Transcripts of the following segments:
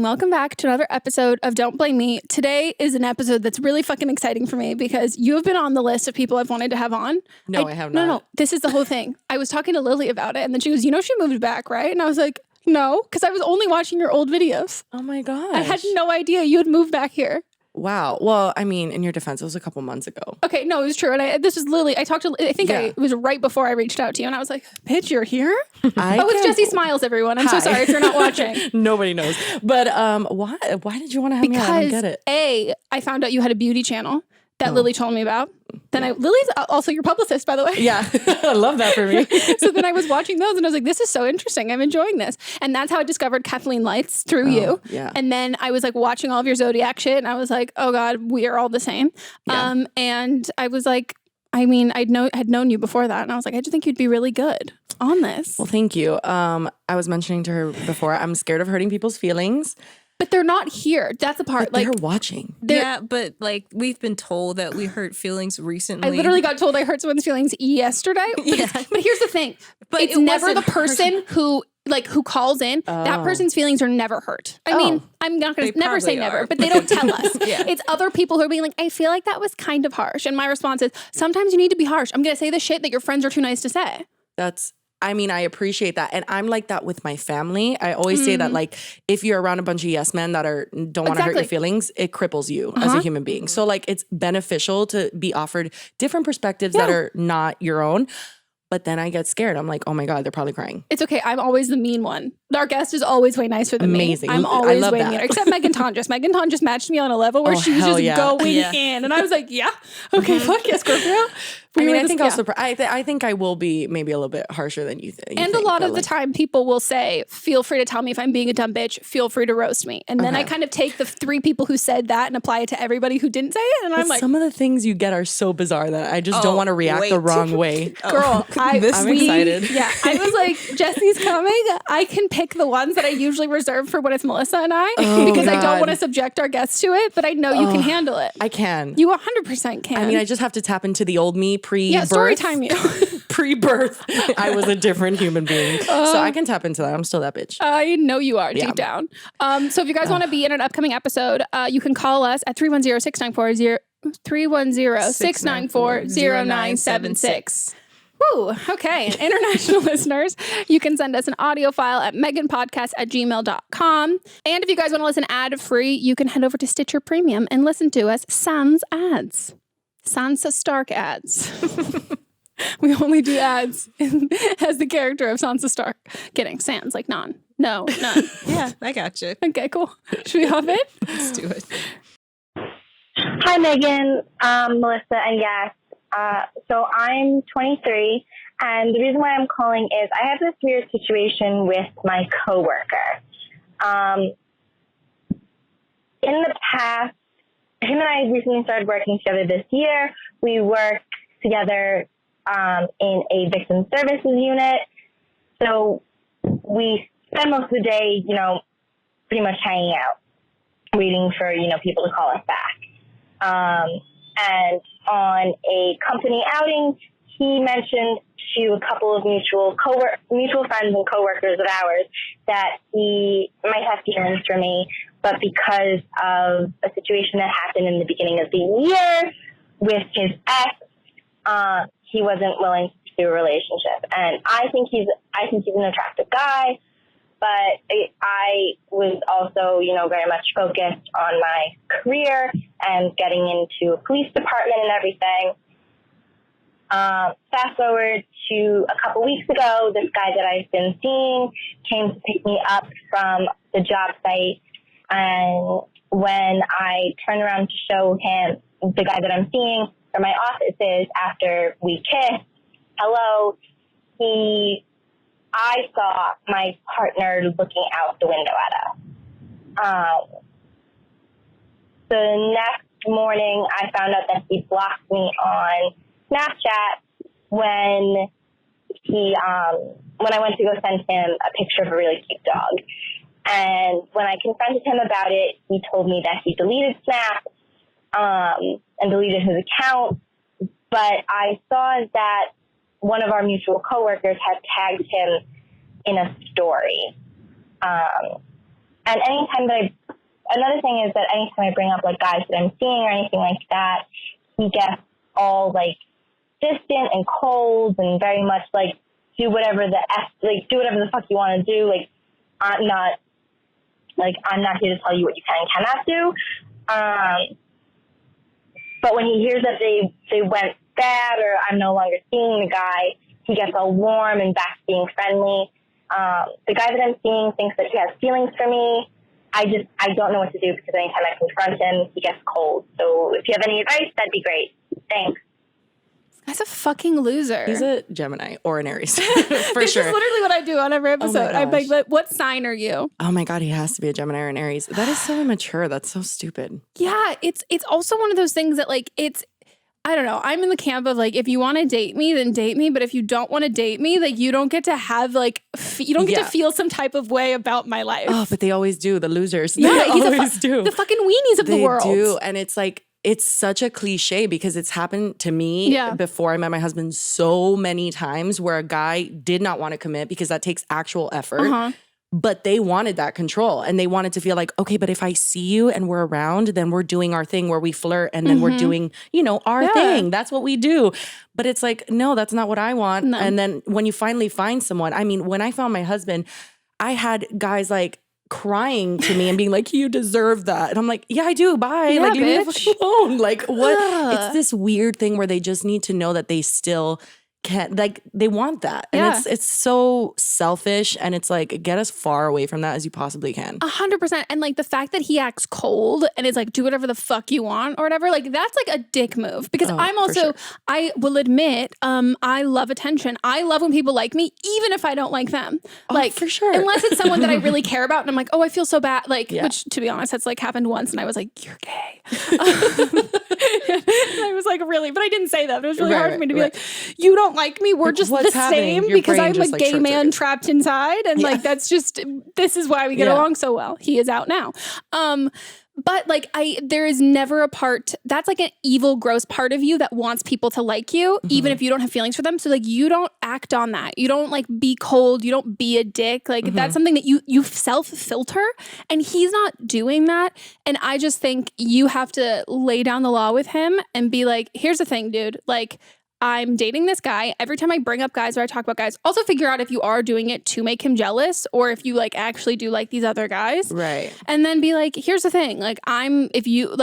welcome back to another episode of Don't Blame Me. Today is an episode that's really fucking exciting for me because you have been on the list of people I've wanted to have on. No, I have not. No, this is the whole thing. I was talking to Lily about it and then she goes, you know, she moved back, right? And I was like, no, because I was only watching your old videos. Oh my gosh. I had no idea you had moved back here. Wow. Well, I mean, in your defense, it was a couple months ago. Okay, no, it was true. And this was Lily. I think it was right before I reached out to you and I was like, bitch, you're here? It's Jessi Smiles, everyone. I'm so sorry if you're not watching. Nobody knows. But why did you want to have me on? I don't get it. I found out you had a beauty channel that Lily told me about. Then Lily's also your publicist, by the way. Yeah, I love that for me. So then I was watching those and I was like, this is so interesting. I'm enjoying this. And that's how I discovered Kathleen Lights through you. Yeah. And then I was like watching all of your Zodiac shit and I was like, oh God, we are all the same. Yeah. And I was like, I mean, had known you before that. And I was like, I just think you'd be really good on this. Well, thank you. I was mentioning to her before, I'm scared of hurting people's feelings. But they're not here. That's the part. But they're watching. Yeah, but like we've been told that we hurt feelings recently. I literally got told I hurt someone's feelings yesterday. But here's the thing. But it's never the person who calls in. That person's feelings are never hurt. I mean, I'm not going to never say never, but they don't tell us. It's other people who are being like, I feel like that was kind of harsh. And my response is, sometimes you need to be harsh. I'm going to say the shit that your friends are too nice to say. I appreciate that. And I'm like that with my family. I always say that, like, if you're around a bunch of yes men that don't want to hurt your feelings, it cripples you as a human being. So, like, it's beneficial to be offered different perspectives that are not your own. But then I get scared. I'm like, oh my God, they're probably crying. It's okay. I'm always the mean one. Our guest is always way nicer than Amazing. me. I'm always way meaner. Except Meghan. Meghan just matched me on a level where she was just going in. And I was like, yeah, okay, fuck yes, Scorpio. I think I will be maybe a little bit harsher than you think. And a lot of the time people will say, feel free to tell me if I'm being a dumb bitch. Feel free to roast me. And then I kind of take the 3 people who said that and apply it to everybody who didn't say it. And I'm like, some of the things you get are so bizarre that I just don't want to react the wrong way. Girl, I'm excited. Yeah, I was like, Jessi's coming. I can pick the ones that I usually reserve for when it's Melissa and I because I don't want to subject our guests to it, but I know you can handle it. I can. You 100% can. I mean, I just have to tap into the old me pre-birth. Yeah, story time you. Pre-birth, I was a different human being. So I can tap into that. I'm still that bitch. I know you are deep down. So if you guys want to be in an upcoming episode, you can call us at 310-694-0976. Woo, okay. International listeners, you can send us an audio file at meghanpodcast@gmail.com. And if you guys want to listen ad-free, you can head over to Stitcher Premium and listen to us sans ads. Sansa Stark ads. We only do ads as the character of Sansa Stark. Kidding. Sans, like none. No, none. Yeah, I got you. Okay, cool. Should we hop in? Let's do it. Hi, Megan, Melissa, and yes. So I'm 23, and the reason why I'm calling is I have this weird situation with my coworker. In the past, him and I recently started working together this year. We work together in a victim services unit. So we spend most of the day, pretty much hanging out, waiting for, people to call us back. And on a company outing, he mentioned to a couple of mutual friends and coworkers of ours that he might have feelings for me, but because of a situation that happened in the beginning of the year with his ex, he wasn't willing to pursue a relationship. And I think he's an attractive guy, but I was also, very much focused on my career and getting into a police department and everything. Fast forward to a couple weeks ago, this guy that I've been seeing came to pick me up from the job site. And when I turned around to show him the guy that I'm seeing where my office is after we kissed, I saw my partner looking out the window at us. The next morning, I found out that he blocked me on Snapchat when I went to go send him a picture of a really cute dog. And when I confronted him about it, he told me that he deleted Snap and deleted his account. But I saw that one of our mutual coworkers had tagged him in a story. And another thing is that anytime I bring up like guys that I'm seeing or anything like that, he gets all like distant and cold and very much like do whatever the fuck you want to do. Like I'm not here to tell you what you can and cannot do. But when he hears that they went bad or I'm no longer seeing the guy, he gets all warm and back to being friendly. The guy that I'm seeing thinks that he has feelings for me. I don't know what to do because anytime I confront him, he gets cold. So if you have any advice, that'd be great. Thanks. This guy's a fucking loser. He's a Gemini or an Aries. For this sure. is literally what I do on every episode. I'm like, what sign are you? Oh my God, he has to be a Gemini or an Aries. That is so immature. That's so stupid. Yeah, it's also one of those things that like I don't know. I'm in the camp of like, if you want to date me, then date me. But if you don't want to date me, like you don't get to have like, you don't get to feel some type of way about my life. Oh, but they always do. The losers. Yeah, they always do. The fucking weenies of the world. They do. And it's like, it's such a cliche because it's happened to me before I met my husband so many times where a guy did not want to commit because that takes actual effort. But they wanted that control and they wanted to feel like, okay, but if I see you and we're around, then we're doing our thing where we flirt and then we're doing, our thing. That's what we do. But it's like, no, that's not what I want. No. And then when you finally find someone, I mean, when I found my husband, I had guys like crying to me and being like, you deserve that. And I'm like, yeah, I do. Bye. Yeah, like, leave me the bitch. fuck alone. Like what? It's this weird thing where they just need to know that they still can't, like they want that. And it's so selfish and it's like, get as far away from that as you possibly can. 100%. And like the fact that he acts cold and is like, do whatever the fuck you want or whatever, like that's like a dick move. Because I'm also, I will admit, I love attention. I love when people like me, even if I don't like them. Like for sure. Unless it's someone that I really care about and I'm like, oh, I feel so bad. Like, which to be honest, that's like happened once and I was like, you're gay. I was like, really? But I didn't say that. It was really hard for me to be like, you don't like me. We're just the same because I'm a gay man trapped inside. And like, that's just, this is why we get along so well. He is out now. But like there is never a part that's like an evil, gross part of you that wants people to like you, even if you don't have feelings for them. So like you don't act on that. You don't like be cold. You don't be a dick. Like that's something that you self-filter and he's not doing that. And I just think you have to lay down the law with him and be like, here's the thing, dude. Like I'm dating this guy. Every time I bring up guys or I talk about guys, also figure out if you are doing it to make him jealous or if you like actually do like these other guys. Right. And then be like, here's the thing. Like if you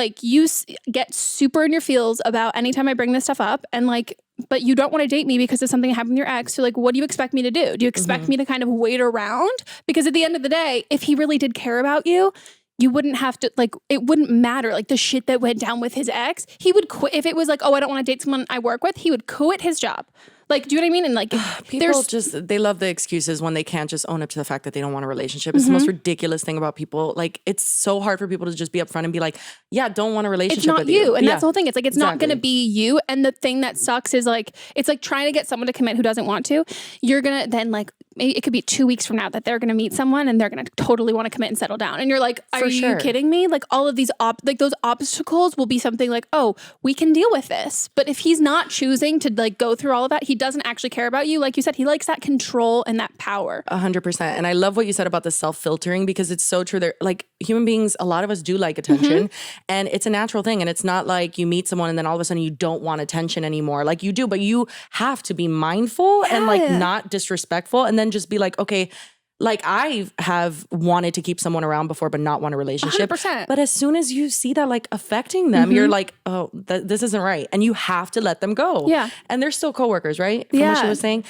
get super in your feels about anytime I bring this stuff up and like, but you don't want to date me because of something that happened with your ex. So like, what do you expect me to do? Do you expect me to kind of wait around? Because at the end of the day, if he really did care about you, you wouldn't have to, like, it wouldn't matter. Like, the shit that went down with his ex, he would quit. If it was like, oh, I don't want to date someone I work with, he would quit his job. Like, do you know what I mean? And like, people they love the excuses when they can't just own up to the fact that they don't want a relationship. It's the most ridiculous thing about people. Like, it's so hard for people to just be upfront and be like, yeah, don't want a relationship it's not with you. And that's the whole thing. It's like, it's not Exactly. going to be you. And the thing that sucks is like, it's like trying to get someone to commit who doesn't want to. You're going to then like, maybe it could be 2 weeks from now that they're going to meet someone and they're going to totally want to commit and settle down. And you're like, are you kidding me? Like all of these, like those obstacles will be something like, oh, we can deal with this. But if he's not choosing to like go through all of that, he doesn't actually care about you. Like you said, he likes that control and that power. 100%. And I love what you said about the self-filtering because it's so true. They're like human beings, a lot of us do like attention and it's a natural thing. And it's not like you meet someone and then all of a sudden you don't want attention anymore. Like you do, but you have to be mindful and like not disrespectful and then just be like, okay, like I have wanted to keep someone around before, but not want a relationship. 100%. But as soon as you see that like affecting them, you're like, oh, this isn't right. And you have to let them go. Yeah. And they're still coworkers, right? From what she was saying.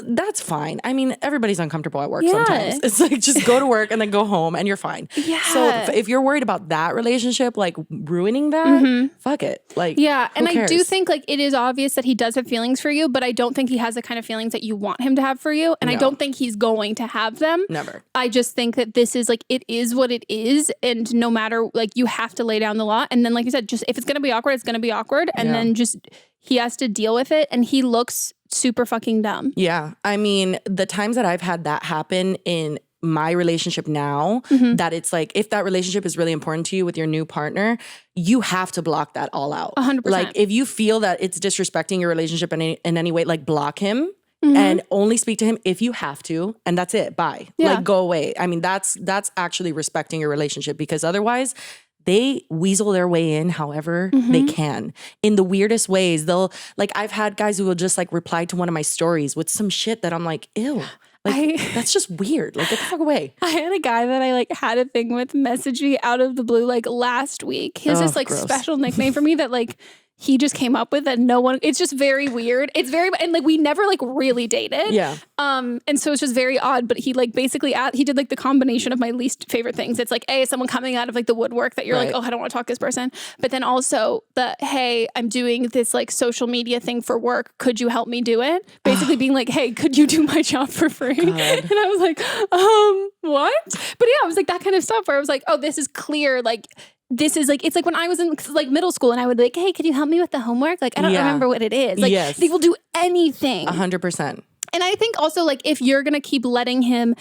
That's fine. I mean, everybody's uncomfortable at work sometimes. It's like, just go to work and then go home and you're fine. Yeah. So if you're worried about that relationship, like ruining that, fuck it. Like, and who cares? I do think like it is obvious that he does have feelings for you, but I don't think he has the kind of feelings that you want him to have for you. And I don't think he's going to have them. Never. I just think that this is like, it is what it is. And no matter, like you have to lay down the law. And then like you said, just if it's going to be awkward, it's going to be awkward. And then just, he has to deal with it. And he looks super fucking dumb. Yeah. I mean, the times that I've had that happen in my relationship now, that it's like, if that relationship is really important to you with your new partner, you have to block that all out. 100%. Like if you feel that it's disrespecting your relationship in any way, like block him. and only speak to him if you have to, and that's it. Bye. Yeah. Like, go away. I mean, that's actually respecting your relationship, because otherwise they weasel their way in however they can in the weirdest ways. They'll, like, I've had guys who will just like reply to one of my stories with some shit that I'm like, ew. Like, that's just weird. Like, get the fuck away. I had a guy that I like had a thing with message me out of the blue like last week. He has this like special nickname for me that like he just came up with that no one, it's just very weird. It's very, and like we never like really dated. Yeah. And so it's just very odd, but he like basically, he did like the combination of my least favorite things. It's like, A, someone coming out of like the woodwork that you're like, oh, I don't want to talk to this person. But then also hey, I'm doing this like social media thing for work. Could you help me do it? Basically being like, hey, could you do my job for free? God. And I was like, what? But yeah, it was like that kind of stuff where I was like, oh, this is clear. Like, this is like, it's like when I was in like middle school and I would be like, hey, could you help me with the homework? Like, I don't remember what it is. Like, they will do anything. 100%. And I think also like if you're going to keep letting him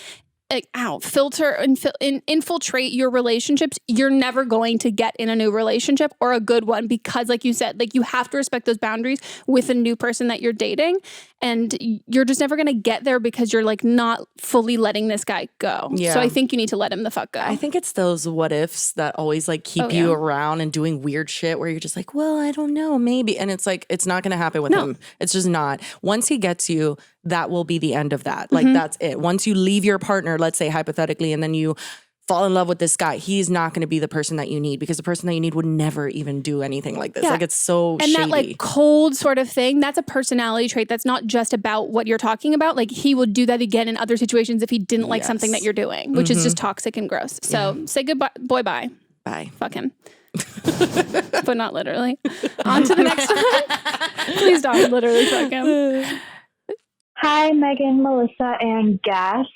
filter and infiltrate your relationships, you're never going to get in a new relationship or a good one, because like you said, like you have to respect those boundaries with a new person that you're dating, and you're just never going to get there because you're like not fully letting this guy go. Yeah. So I think you need to let him the fuck go. I think it's those what ifs that always like keep you around and doing weird shit where you're just like, well, I don't know, maybe. And it's like, it's not going to happen with him. It's just not. Once he gets you, that will be the end of that. Like, that's it. Once you leave your partner, let's say hypothetically, and then you fall in love with this guy, he's not going to be the person that you need, because the person that you need would never even do anything like this. Like, it's so shady. And that like cold sort of thing, that's a personality trait. That's not just about what you're talking about. Like, he would do that again in other situations if he didn't like something that you're doing, which is just toxic and gross. So say goodbye, bye. Bye. Fuck him. But not literally. On to the next one. Please don't literally fuck him. Hi, Meghan, Melissa, and guest.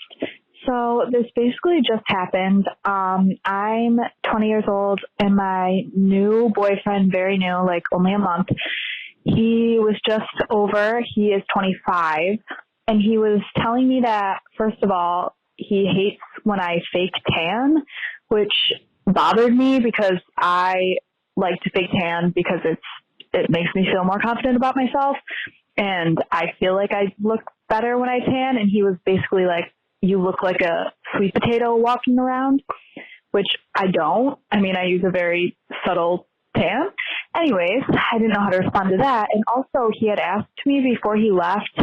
So this basically just happened. I'm 20 years old, and my new boyfriend, very new, like only a month, he was just over. He is 25, and he was telling me that, first of all, he hates when I fake tan, which bothered me because I like to fake tan because it makes me feel more confident about myself. And I feel like I look better when I tan. And he was basically like, you look like a sweet potato walking around, which I don't. I mean, I use a very subtle tan. Anyways, I didn't know how to respond to that. And also he had asked me before he left,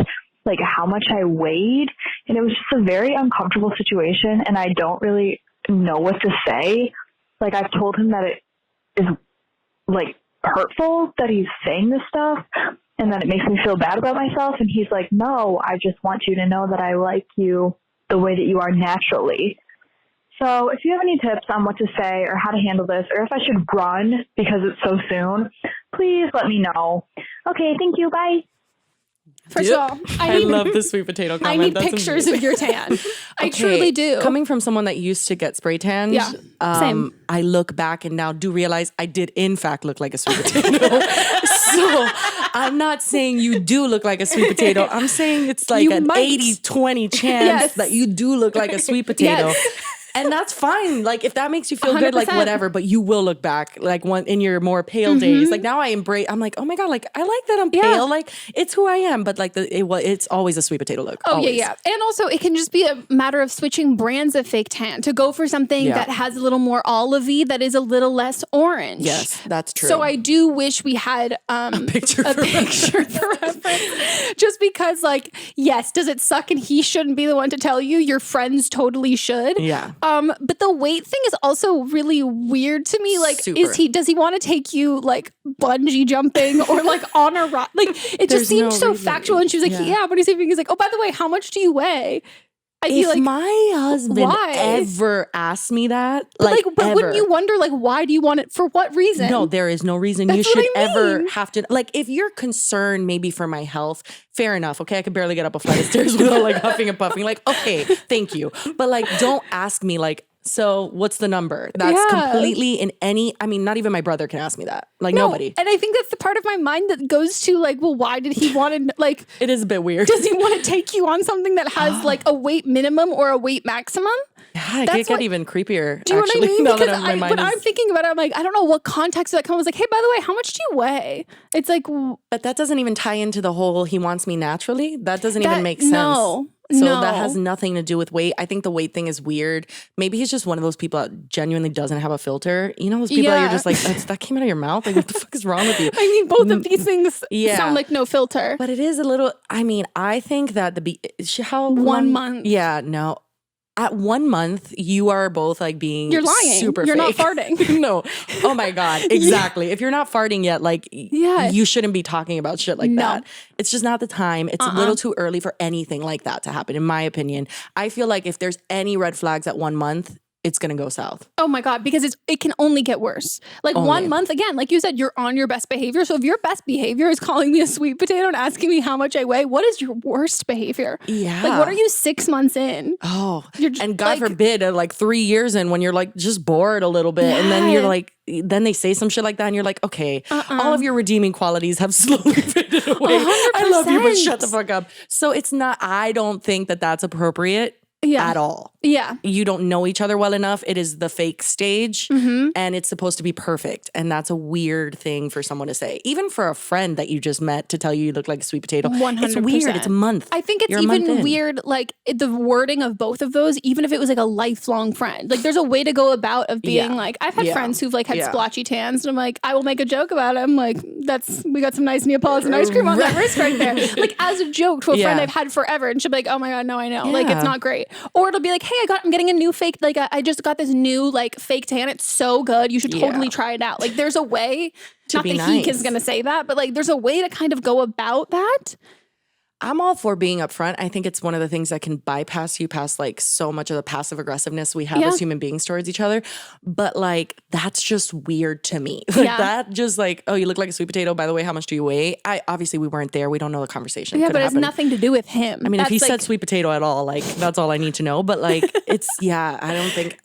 like how much I weighed. And it was just a very uncomfortable situation. And I don't really know what to say. Like, I've told him that it is like hurtful that he's saying this stuff, and that it makes me feel bad about myself. And he's like, no, I just want you to know that I like you the way that you are naturally. So if you have any tips on what to say or how to handle this, or if I should run because it's so soon, please let me know. Okay, thank you. Bye. First of all, I love the sweet potato comment. I need pictures of your tan. I truly do. Coming from someone that used to get spray tanned, same. I look back and now do realize I did in fact look like a sweet potato. So I'm not saying you do look like a sweet potato. I'm saying it's like an 80-20 chance that you do look like a sweet potato. Yes. And that's fine. Like, if that makes you feel 100%. Good, like whatever, but you will look back like in your more pale days. Like, now I'm like, oh my God, like I like that I'm pale. Like, it's who I am, but like it's always a sweet potato look. Oh always. yeah. And also it can just be a matter of switching brands of fake tan to go for something that has a little more olivey, that is a little less orange. Yes, that's true. So I do wish we had a picture for reference. Just because, like, yes, does it suck and he shouldn't be the one to tell you? Your friends totally should. Yeah. But the weight thing is also really weird to me. Like, does he want to take you like bungee jumping or like on a rock? Like, it just seemed so factual. And she was like, yeah, but he's like, oh, by the way, how much do you weigh? I'd be like, my husband ever asked me that, but wouldn't you wonder, like, why do you want it? For what reason? No, there is no reason you should ever have to. Like, if you're concerned maybe for my health, fair enough. Okay, I could barely get up a flight of stairs without like huffing and puffing. Like, okay, thank you. But like, don't ask me like, So what's the number? That's completely in any, I mean, not even my brother can ask me that. Like nobody. And I think that's the part of my mind that goes to like, well, why did he want to like, it is a bit weird. Does he want to take you on something that has like a weight minimum or a weight maximum? Yeah, it could get even creepier. Do you actually, know what I mean? now Because that when I'm thinking about it, I'm like, I don't know what context that comes. Like, hey, by the way, how much do you weigh? It's like, but that doesn't even tie into the whole he wants me naturally. That doesn't even make sense. No. So that has nothing to do with weight. I think the weight thing is weird. Maybe he's just one of those people that genuinely doesn't have a filter. You know, those people that you're just like, that came out of your mouth. Like, what the fuck is wrong with you? I mean, both of these things sound like no filter. But it is a little, I mean, I think that how 1 month. Yeah, no. At 1 month, you are both like being You're lying. Super You're fake. not farting. No. Oh my God. Exactly. If you're not farting yet, like you shouldn't be talking about shit like that. It's just not the time. It's a little too early for anything like that to happen, in my opinion. I feel like if there's any red flags at 1 month, it's going to go south. Oh my God, because it can only get worse. Like 1 month, again, like you said, you're on your best behavior. So if your best behavior is calling me a sweet potato and asking me how much I weigh, what is your worst behavior? Yeah. Like, what are you 6 months in? Oh, and God forbid, like 3 years in when you're like just bored a little bit. And then you're like, then they say some shit like that and you're like, okay, all of your redeeming qualities have slowly faded away. 100%. I love you, but shut the fuck up. So it's not, I don't think that that's appropriate. At all. Yeah. You don't know each other well enough. It is the fake stage and it's supposed to be perfect. And that's a weird thing for someone to say. Even for a friend that you just met to tell you look like a sweet potato. 100%. It's weird. It's a month. I think it's even weird, like the wording of both of those, even if it was like a lifelong friend. Like there's a way to go about of being like, I've had friends who've like had splotchy tans and I'm like, I will make a joke about it. I'm like, we got some nice Neapolitan ice cream on that wrist right there. Like as a joke to a friend I've had forever. And she'll be like, oh my God, no, I know. Like it's not great. Or it'll be like, hey, I'm getting a new fake, like I just got this new like fake tan. It's so good. You should totally try it out. Like there's a way, not that he is going to say that, but like there's a way to kind of go about that. I'm all for being upfront. I think it's one of the things that can bypass you past like so much of the passive aggressiveness we have as human beings towards each other. But like, that's just weird to me. Like that just like, oh, you look like a sweet potato. By the way, how much do you weigh? Obviously we weren't there. We don't know the conversation. Yeah, but it has nothing to do with him. I mean, if he said sweet potato at all, like that's all I need to know. But like, it's,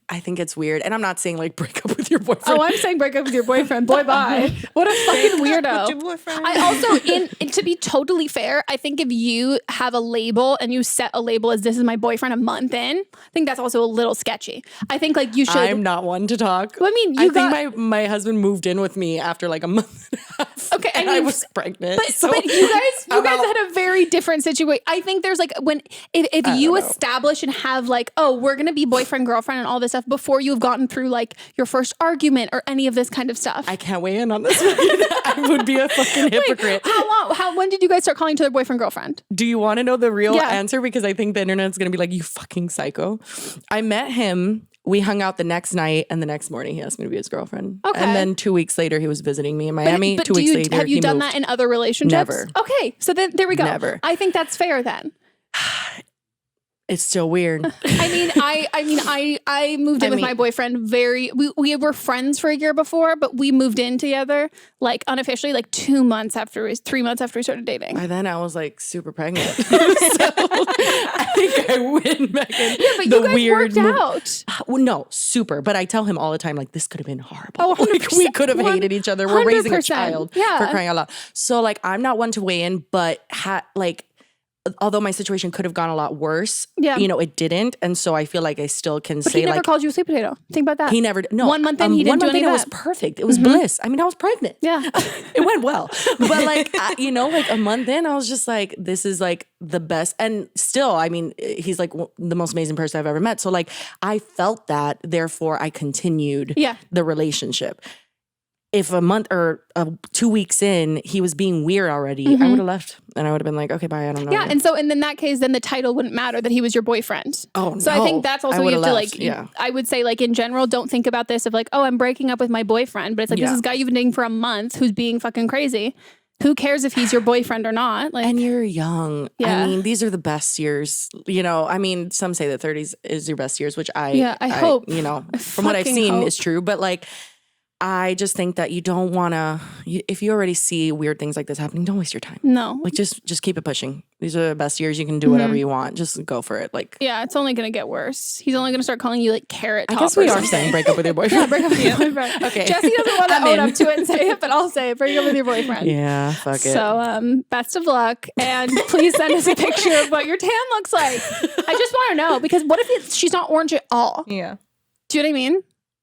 I think it's weird. And I'm not saying like break up with your boyfriend. Oh, I'm saying break up with your boyfriend. Boy, bye. What a fucking weirdo. Your boyfriend. I also, to be totally fair, I think if you have a label and you set a label as this is my boyfriend a month in, I think that's also a little sketchy. I think like you should. I'm not one to talk. Well, I mean, I think my husband moved in with me after like a month and a half. Okay, and I was pregnant. But you guys had a very different situation. I think there's like if you establish and have like, oh, we're gonna be boyfriend, girlfriend, and all this stuff before you've gotten through like your first argument or any of this kind of stuff. I can't weigh in on this one. I would be a fucking hypocrite. Wait, how long? When did you guys start calling each other boyfriend, girlfriend? Do you want to know the real answer? Because I think the internet's going to be like, you fucking psycho. I met him. We hung out the next night, and the next morning he asked me to be his girlfriend. Okay. And then 2 weeks later, he was visiting me in Miami. But 2 weeks later, have you done that in other relationships? Never. Okay, so then there we go. Never. I think that's fair then. It's still weird. I moved in with my boyfriend we were friends for a year before, but we moved in together like unofficially like 3 months after we started dating. By then I was like super pregnant. So I think I win, Meghan. Yeah, but you guys worked out. Well, no, super. But I tell him all the time, like, this could have been horrible. Oh, 100%. Like, we could have hated each other. We're raising a 100%. child for crying out loud. So like, I'm not one to weigh in, but although my situation could have gone a lot worse, it didn't. And so I feel like I still can say he never called you a sweet potato. Think about that. He never, no. 1 month in, he didn't do any of that. It was perfect. It was bliss. I mean, I was pregnant. Yeah. It went well. But like, like a month in, I was just like, this is like the best. And still, I mean, he's like the most amazing person I've ever met. So like, I felt that, therefore I continued the relationship. If a month or 2 weeks in, he was being weird already, I would have left and I would have been like, okay, bye. I don't know. Yeah. And so, in that case, then the title wouldn't matter that he was your boyfriend. Oh, so no. I think that's also you have to like, I would say like in general, don't think about this of like, oh, I'm breaking up with my boyfriend. But it's like, this is a guy you've been dating for a month who's being fucking crazy. Who cares if he's your boyfriend or not? Like, and you're young. Yeah. I mean, these are the best years. I mean, some say that 30s is your best years, which I hope. from what I've seen is true. But like, I just think that you don't want to, if you already see weird things like this happening, don't waste your time. No. Like, just keep it pushing. These are the best years. You can do whatever you want. Just go for it. Like, yeah, it's only going to get worse. He's only going to start calling you like Carrot Top. I guess we are saying break up with your boyfriend. Yeah, break up with your boyfriend. Okay. Jessi doesn't want to own up to it and say it, but I'll say it. Break up with your boyfriend. Yeah, fuck it. So, best of luck. And please send us a picture of what your tan looks like. I just want to know, because what if she's not orange at all? Yeah. Do you know what I mean?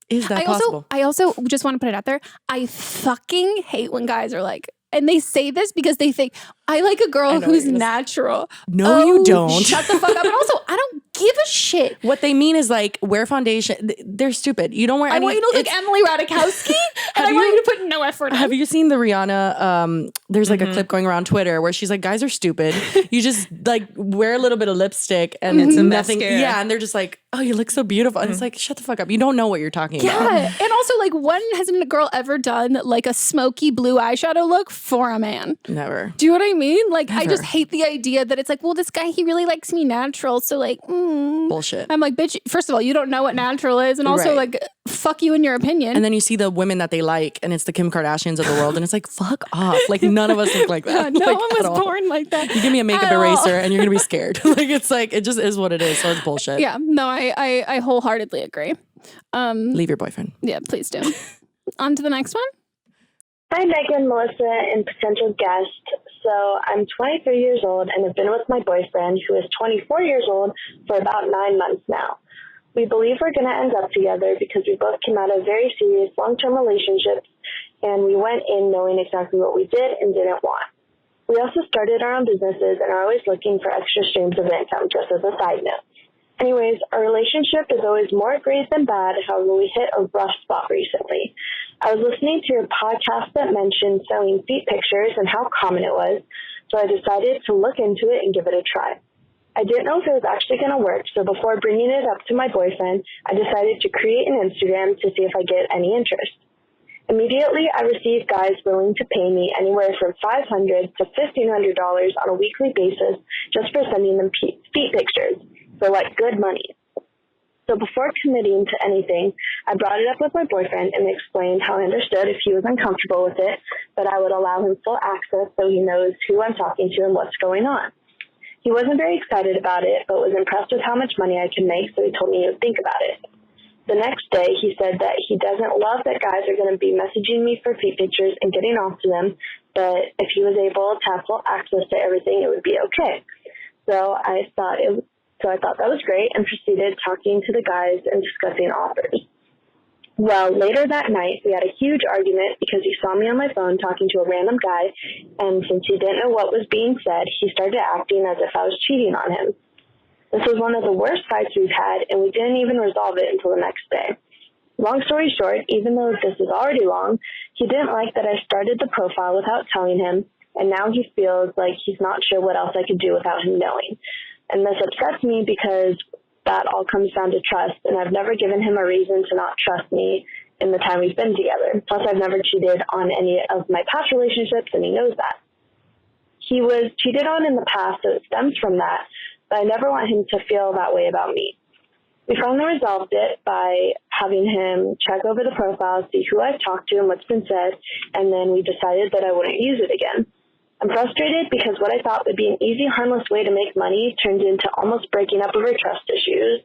Is that possible? I also just want to put it out there. I fucking hate when guys are like, and they say this because they think, I like a girl who's natural. No, you don't. Shut the fuck up. And also, I don't give a shit. What they mean is like, wear foundation. They're stupid. You don't wear any. I want you to look like Emily Ratajkowski, and I want you to put no effort in. Have you seen the Rihanna? There's like a clip going around Twitter where she's like, guys are stupid. You just like wear a little bit of lipstick and it's nothing. Mascara. Yeah. And they're just like, oh, you look so beautiful. And it's like, shut the fuck up. You don't know what you're talking about. Yeah. And also, like, when hasn't a girl ever done like a smoky blue eyeshadow look for a man? Never. Do you know what I mean? Like, I Never. just hate the idea that it's like, well, this guy, he really likes me natural. So like, bullshit. I'm like, bitch, first of all, you don't know what natural is. And also like, fuck you in your opinion. And then you see the women that they like and it's the Kim Kardashians of the world. And it's like, fuck off. Like, none of us look like that. No like, one was born like that. You give me a makeup eraser and you're going to be scared. Like, it's like, it just is what it is. So it's bullshit. Yeah. No, I wholeheartedly agree. Leave your boyfriend. Yeah, please do. On to the next one. Hi, Meghan, Melissa, and potential guest. So I'm 23 years old and have been with my boyfriend, who is 24 years old, for about 9 months now. We believe we're going to end up together because we both came out of very serious long-term relationships, and we went in knowing exactly what we did and didn't want. We also started our own businesses and are always looking for extra streams of income, just as a side note. Anyways, our relationship is always more great than bad. However, we hit a rough spot recently. I was listening to a podcast that mentioned selling feet pictures and how common it was, so I decided to look into it and give it a try. I didn't know if it was actually going to work, so before bringing it up to my boyfriend, I decided to create an Instagram to see if I get any interest. Immediately, I received guys willing to pay me anywhere from $500 to $1,500 on a weekly basis just for sending them feet pictures. For like good money. So before committing to anything, I brought it up with my boyfriend and explained how I understood if he was uncomfortable with it, but I would allow him full access so he knows who I'm talking to and what's going on. He wasn't very excited about it, but was impressed with how much money I could make, so he told me he would think about it. The next day, he said that he doesn't love that guys are going to be messaging me for feet pictures and getting off to them, but if he was able to have full access to everything, it would be okay. So I thought that was great and proceeded talking to the guys and discussing offers. Well, later that night, we had a huge argument because he saw me on my phone talking to a random guy, and since he didn't know what was being said, he started acting as if I was cheating on him. This was one of the worst fights we've had, and we didn't even resolve it until the next day. Long story short, even though this is already long, he didn't like that I started the profile without telling him, and now he feels like he's not sure what else I could do without him knowing. And this upsets me because that all comes down to trust, and I've never given him a reason to not trust me in the time we've been together. Plus, I've never cheated on any of my past relationships, and he knows that. He was cheated on in the past, so it stems from that, but I never want him to feel that way about me. We finally resolved it by having him check over the profile, see who I've talked to and what's been said, and then we decided that I wouldn't use it again. I'm frustrated because what I thought would be an easy, harmless way to make money turned into almost breaking up over trust issues.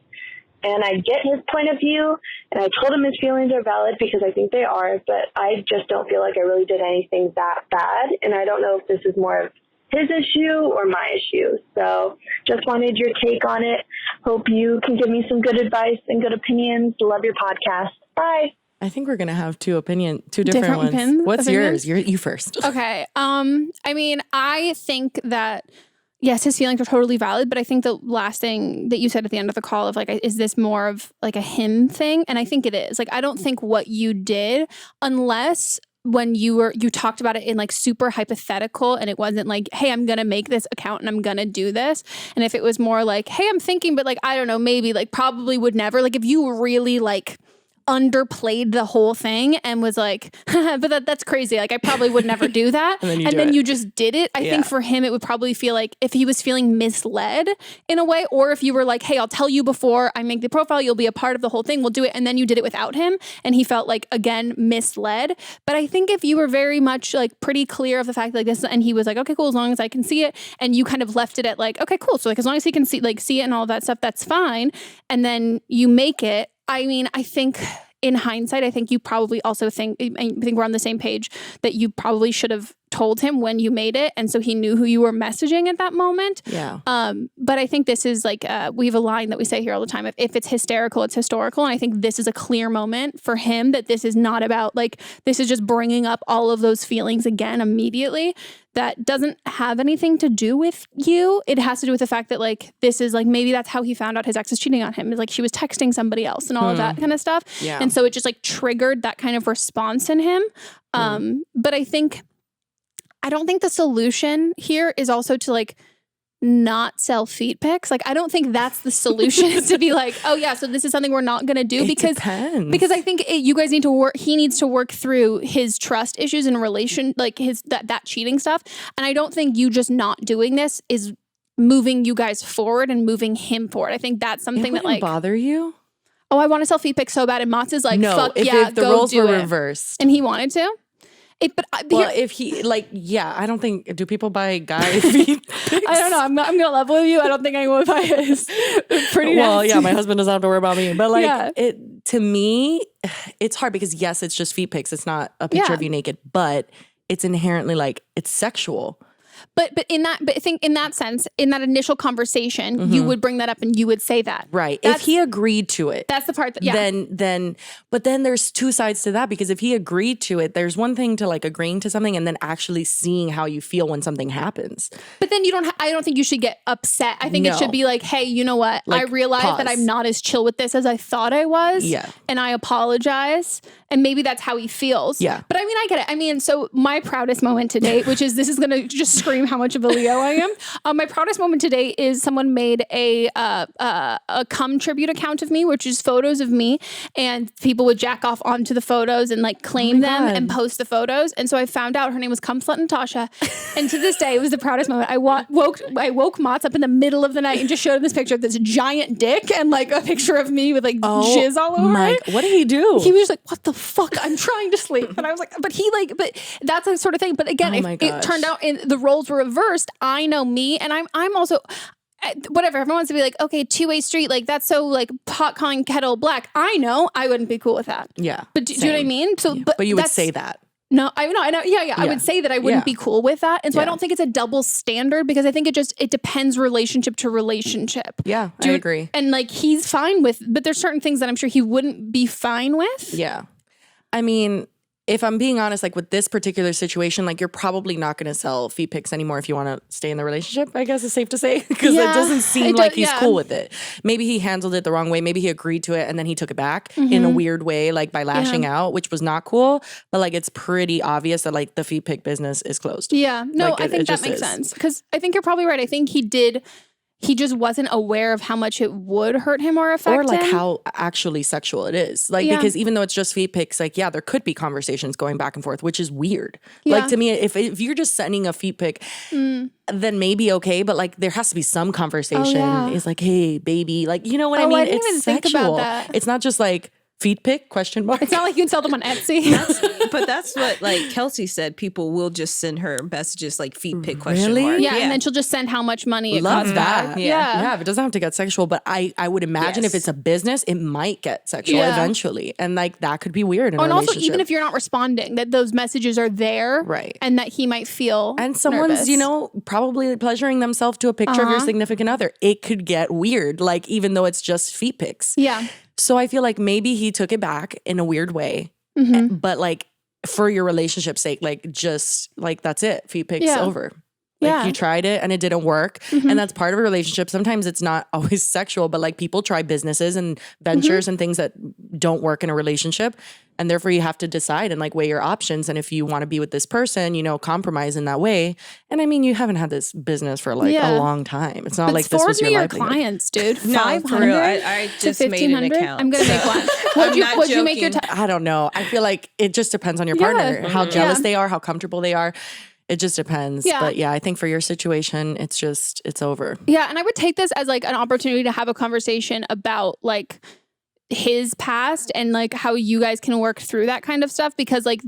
And I get his point of view, and I told him his feelings are valid because I think they are, but I just don't feel like I really did anything that bad, and I don't know if this is more of his issue or my issue. So just wanted your take on it. Hope you can give me some good advice and good opinions. Love your podcast. Bye. I think we're going to have two different ones. What's yours? You first. Okay. I mean, I think that, yes, his feelings are totally valid, but I think the last thing that you said at the end of the call of like, is this more of like a him thing? And I think it is. Like, I don't think what you did, unless when you talked about it in like super hypothetical and it wasn't like, hey, I'm going to make this account and I'm going to do this. And if it was more like, hey, I'm thinking, but like, I don't know, maybe like probably would never, like if you really like underplayed the whole thing and was like, but that's crazy. Like, I probably would never do that. and then you just did it. I think for him, it would probably feel like if he was feeling misled in a way, or if you were like, hey, I'll tell you before I make the profile, you'll be a part of the whole thing. We'll do it. And then you did it without him. And he felt like, again, misled. But I think if you were very much like pretty clear of the fact like this, and he was like, okay, cool, as long as I can see it. And you kind of left it at like, okay, cool. So like, as long as he can see it and all that stuff, that's fine. And then you make it. I mean, I think in hindsight, I think you probably also think we're on the same page that you probably should have told him when you made it. And so he knew who you were messaging at that moment. Yeah. But I think this is like, we have a line that we say here all the time. If it's hysterical, it's historical. And I think this is a clear moment for him that this is not about like, this is just bringing up all of those feelings again immediately. That doesn't have anything to do with you. It has to do with the fact that like, this is like, maybe that's how he found out his ex is cheating on him. Like she was texting somebody else and all of that kind of stuff. Yeah. And so it just like triggered that kind of response in him. But I don't think the solution here is also to like not sell feet pics. Like, I don't think that's the solution is to be like, oh yeah, so this is something we're not going to do because I think you guys need to work, he needs to work through his trust issues in a relation, like his, that cheating stuff. And I don't think you just not doing this is moving you guys forward and moving him forward. I think that's something that like bother you. Oh, I want to sell feet pics so bad. And Mats is like, no, fuck if the roles were reversed. And he wanted to. If he like, yeah, I don't think, do people buy guy feet pics? I don't know. I'm going to level with you. I don't think anyone would buy his. Pretty well, nasty. yeah, my husband doesn't have to worry about me. But like, to me, it's hard because yes, it's just feet pics. It's not a picture of you naked, but it's inherently like, it's sexual. But I think in that sense, in that initial conversation, you would bring that up and you would say that. Right. If he agreed to it. That's the part that, but then there's two sides to that, because if he agreed to it, there's one thing to like agreeing to something and then actually seeing how you feel when something happens. But then I don't think you should get upset. I think it should be like, hey, you know what? Like, I realized that I'm not as chill with this as I thought I was. Yeah. And I apologize. And maybe that's how he feels. Yeah. But I mean, I get it. I mean, so my proudest moment to date, which is, this is going to just scream how much of a Leo I am. My proudest moment to date is someone made a cum tribute account of me, which is photos of me, and people would jack off onto the photos and like claim them and post the photos. And so I found out her name was Cum Slut Natasha. And to this day, it was the proudest moment. I woke Mats up in the middle of the night and just showed him this picture of this giant dick and like a picture of me with like jizz all over it. What did he do? He was like, what the fuck? I'm trying to sleep. And I was like, but that's the sort of thing. But again, it turned out the roles were reversed. I know me, and I'm also whatever. Everyone wants to be like, okay, two-way street, like that's so like pot calling kettle black. I know I wouldn't be cool with that. Yeah, but do you know what I mean? So, but you would say that. No, I know. Yeah. I would say that I wouldn't be cool with that. And so I don't think it's a double standard, because I think it depends relationship to relationship. Yeah, I agree. And like, he's fine with, but there's certain things that I'm sure he wouldn't be fine with. Yeah. I mean, if I'm being honest, like with this particular situation, like you're probably not going to sell feet pics anymore if you want to stay in the relationship, I guess it's safe to say, because it doesn't seem like he's cool with it. Maybe he handled it the wrong way. Maybe he agreed to it and then he took it back in a weird way, like by lashing out, which was not cool. But like, it's pretty obvious that like the feet pic business is closed. Yeah. No, like, I think that makes sense, because I think you're probably right. I think he just wasn't aware of how much it would hurt him or affect him. Or like how actually sexual it is. Like, because even though it's just feet pics, like, yeah, there could be conversations going back and forth, which is weird. Yeah. Like, to me, if you're just sending a feet pic, then maybe okay. But like, there has to be some conversation. It's like, hey, baby. Like, you know what I mean? I didn't even think about that. It's not just like, feet pic? ? It's not like you can sell them on Etsy. But that's what like Kelsey said. People will just send her messages like feet pic ? Yeah, and then she'll just send how much money it Love costs that. back. Yeah, if it doesn't have to get sexual, but I would imagine if it's a business, it might get sexual eventually, and like that could be weird in a relationship. Also, even if you're not responding, that those messages are there, right? And that he might feel and someone's nervous. Probably pleasuring themselves to a picture of your significant other. It could get weird, like even though it's just feet pics. Yeah. So I feel like maybe he took it back in a weird way, but like for your relationship's sake, like just like that's it. Feet pics over. Like you tried it and it didn't work. And that's part of a relationship. Sometimes it's not always sexual, but like people try businesses and ventures and things that don't work in a relationship. And therefore you have to decide and like weigh your options. And if you want to be with this person, you know, compromise in that way. And I mean, you haven't had this business for like a long time. It's not like this was your livelihood. Clients, dude. No, 500 for real. I just made an account. I'm going to make one. Would you make your I don't know. I feel like it just depends on your partner, how jealous they are, how comfortable they are. It just depends. Yeah. But yeah, I think for your situation, it's over. Yeah. And I would take this as like an opportunity to have a conversation about like his past and like how you guys can work through that kind of stuff, because like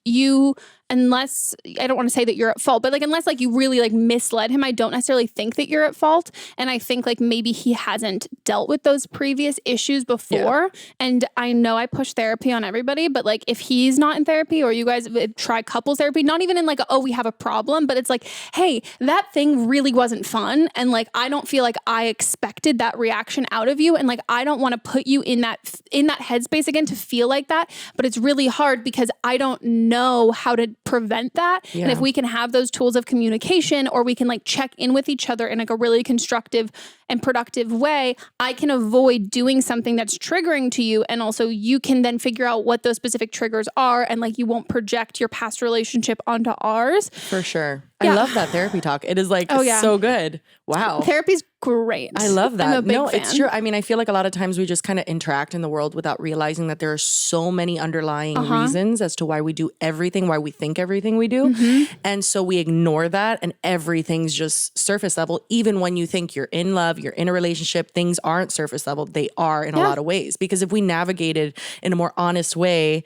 you, unless, I don't want to say that you're at fault, but like unless like you really like misled him, I don't necessarily think that you're at fault. And I think like maybe he hasn't dealt with those previous issues before. Yeah. And I know I push therapy on everybody, but like if he's not in therapy or you guys try couples therapy, not even in like, oh, we have a problem, but it's like, hey, that thing really wasn't fun. And like, I don't feel like I expected that reaction out of you. And like, I don't want to put you in that headspace again to feel like that, but it's really hard because I don't know how to prevent that. Yeah. And if we can have those tools of communication, or we can like check in with each other in like a really constructive and productive way, I can avoid doing something that's triggering to you. And also you can then figure out what those specific triggers are. And like, you won't project your past relationship onto ours. For sure. Yeah. I love that therapy talk. It is like so good. Wow. Therapy's great. I love that. I'm a big fan. It's true. I mean, I feel like a lot of times we just kind of interact in the world without realizing that there are so many underlying reasons as to why we do everything, why we think everything we do. And so we ignore that and everything's just surface level. Even when you think you're in love, you're in a relationship, things aren't surface level. They are in a lot of ways. Because if we navigated in a more honest way,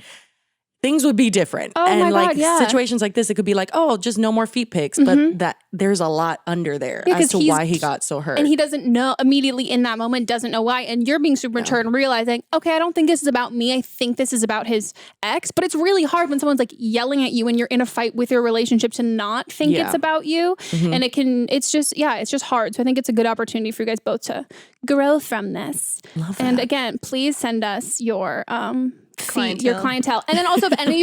things would be different. And like situations like this, it could be like, oh, just no more feet pics. But that there's a lot under there as to why he got so hurt. And he doesn't know immediately in that moment, doesn't know why. And you're being super mature and realizing, okay, I don't think this is about me. I think this is about his ex. But it's really hard when someone's like yelling at you and you're in a fight with your relationship to not think it's about you. And it's just hard. So I think it's a good opportunity for you guys both to grow from this. Love that. And again, please send us your your clientele. And then also if any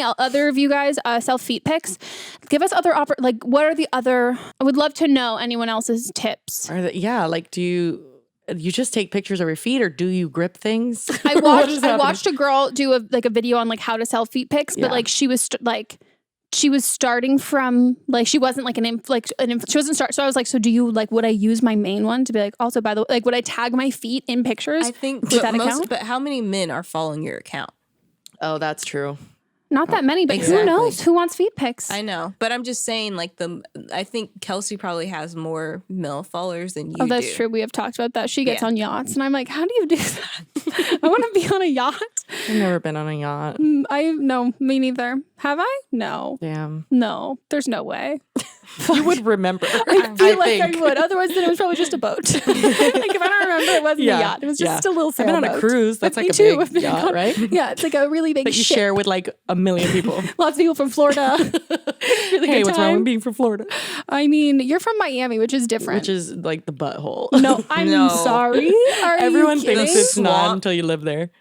other of you guys sell feet pics, give us other what are the other, I would love to know anyone else's tips. Like do you just take pictures of your feet, or do you grip things? I watched a girl do a video on like how to sell feet pics, but like she was starting from like, she wasn't like she wasn't start. So I was like, so do you like, would I use my main one to be like, also by the way, like, would I tag my feet in pictures? I think with that account? But how many men are following your account? Oh, that's true. Not that many, but who knows? Who wants feet pics? I know, but I'm just saying, like I think Kelsey probably has more male followers than you. Oh, that's true. We have talked about that. She gets on yachts, and I'm like, how do you do that? I want to be on a yacht. I've never been on a yacht. No, me neither. Have I? No. Damn. No, there's no way. You would remember. I feel like I would. Otherwise, then it was probably just a boat. Like if I don't remember, it wasn't a yacht. It was just a little sailboat. I've been on a cruise. That's like a big yacht, right? Yeah, it's like a really big that you ship. Share with like a million people. Lots of people from Florida. Really hey, what's wrong with being from Florida? I mean, you're from Miami, which is different. Which is like the butthole. No, I'm sorry. Everyone thinks it's not until you live there.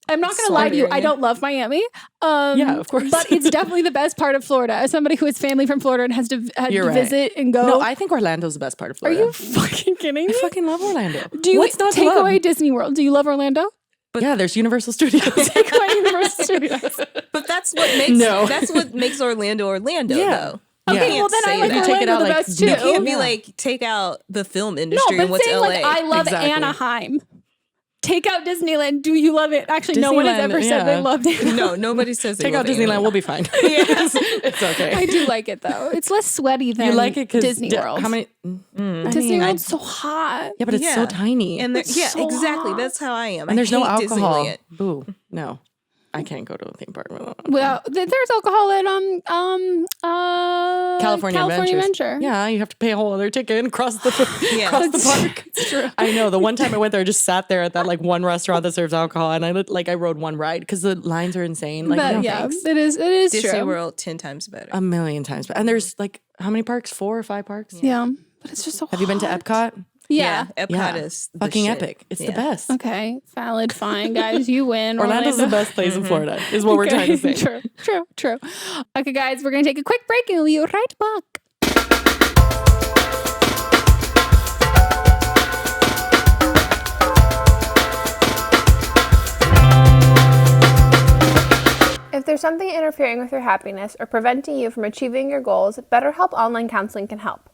I'm not going to lie to you. I don't love Miami. Yeah, of course. But it's definitely the best part of Florida. As somebody who has family from Florida and has to visit and go. No, I think Orlando's the best part of Florida. Are you fucking kidding me? I fucking love Orlando. Do you take away Disney World? Do you love Orlando? But yeah, there's Universal Studios. Take away Universal Studios. But that's what makes Orlando though. Okay, well then I like Orlando the best too. You can't be like, take out the film industry and what's LA. Like, I love Anaheim. Take out Disneyland. Do you love it? Actually, no one has ever said they loved it. No, nobody says they take out Disneyland. Anaheim. We'll be fine. It's okay. I do like it though. It's less sweaty than Disney World. How many? Disney World's so hot. Yeah, but it's so tiny. And exactly. That's how I am. And there's no alcohol. Disneyland. Boo. No. I can't go to a theme park. Well, there's alcohol at California Adventure. Yeah, you have to pay a whole other ticket and cross the park. It's true. I know. The one time I went there, I just sat there at that like one restaurant that serves alcohol, and I rode one ride because the lines are insane. Like, thanks. It is Disney true. World 10 times better. A million times better. And there's like how many parks? 4 or 5 parks? Yeah, but it's just so. Have you been to Epcot? Yeah. Epcot is fucking epic. It's the best. Okay, valid, fine, guys. You win. Orlando's the best place in Florida, is what we're trying to say. True. Okay, guys, we're going to take a quick break and we'll be right back. If there's something interfering with your happiness or preventing you from achieving your goals, BetterHelp Online Counseling can help.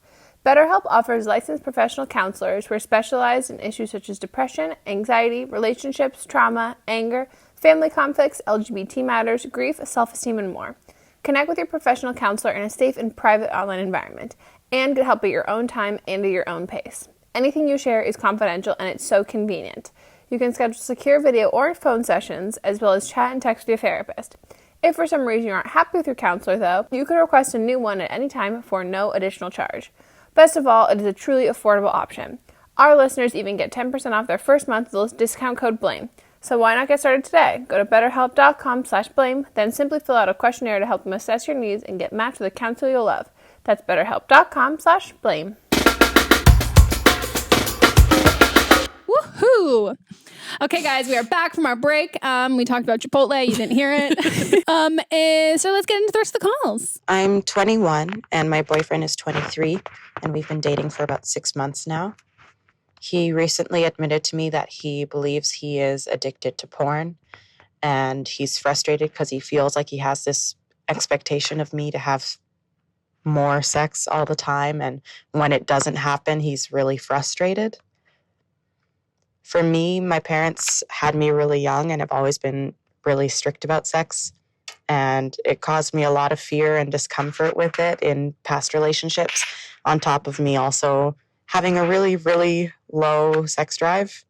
BetterHelp offers licensed professional counselors who are specialized in issues such as depression, anxiety, relationships, trauma, anger, family conflicts, LGBT matters, grief, self-esteem, and more. Connect with your professional counselor in a safe and private online environment and get help at your own time and at your own pace. Anything you share is confidential and it's so convenient. You can schedule secure video or phone sessions as well as chat and text with your therapist. If for some reason you aren't happy with your counselor though, you can request a new one at any time for no additional charge. Best of all, it is a truly affordable option. Our listeners even get 10% off their first month with the discount code BLAME. So why not get started today? Go to betterhelp.com/blame, then simply fill out a questionnaire to help them assess your needs and get matched with a counselor you'll love. That's betterhelp.com/blame. Woohoo! Okay, guys, we are back from our break. We talked about Chipotle. You didn't hear it. So let's get into the rest of the calls. I'm 21 and my boyfriend is 23, and we've been dating for about 6 months now. He recently admitted to me that he believes he is addicted to porn, and he's frustrated because he feels like he has this expectation of me to have more sex all the time, and when it doesn't happen, he's really frustrated. For me, my parents had me really young and have always been really strict about sex, and it caused me a lot of fear and discomfort with it in past relationships, on top of me also having a really, really low sex drive.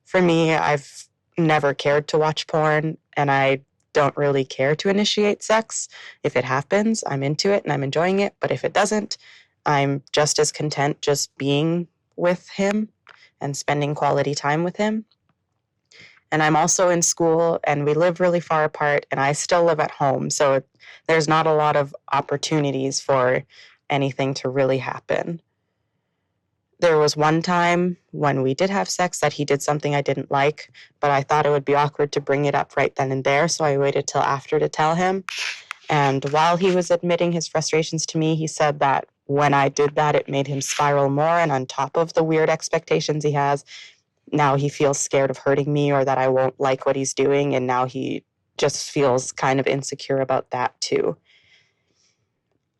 For me, I've never cared to watch porn, and I don't really care to initiate sex. If it happens, I'm into it and I'm enjoying it, but if it doesn't, I'm just as content just being with him and spending quality time with him. And I'm also in school and we live really far apart and I still live at home. So there's not a lot of opportunities for anything to really happen. There was one time when we did have sex that he did something I didn't like, but I thought it would be awkward to bring it up right then and there. So I waited till after to tell him. And while he was admitting his frustrations to me, he said that when I did that, it made him spiral more. And on top of the weird expectations he has, now he feels scared of hurting me or that I won't like what he's doing. And now he just feels kind of insecure about that too.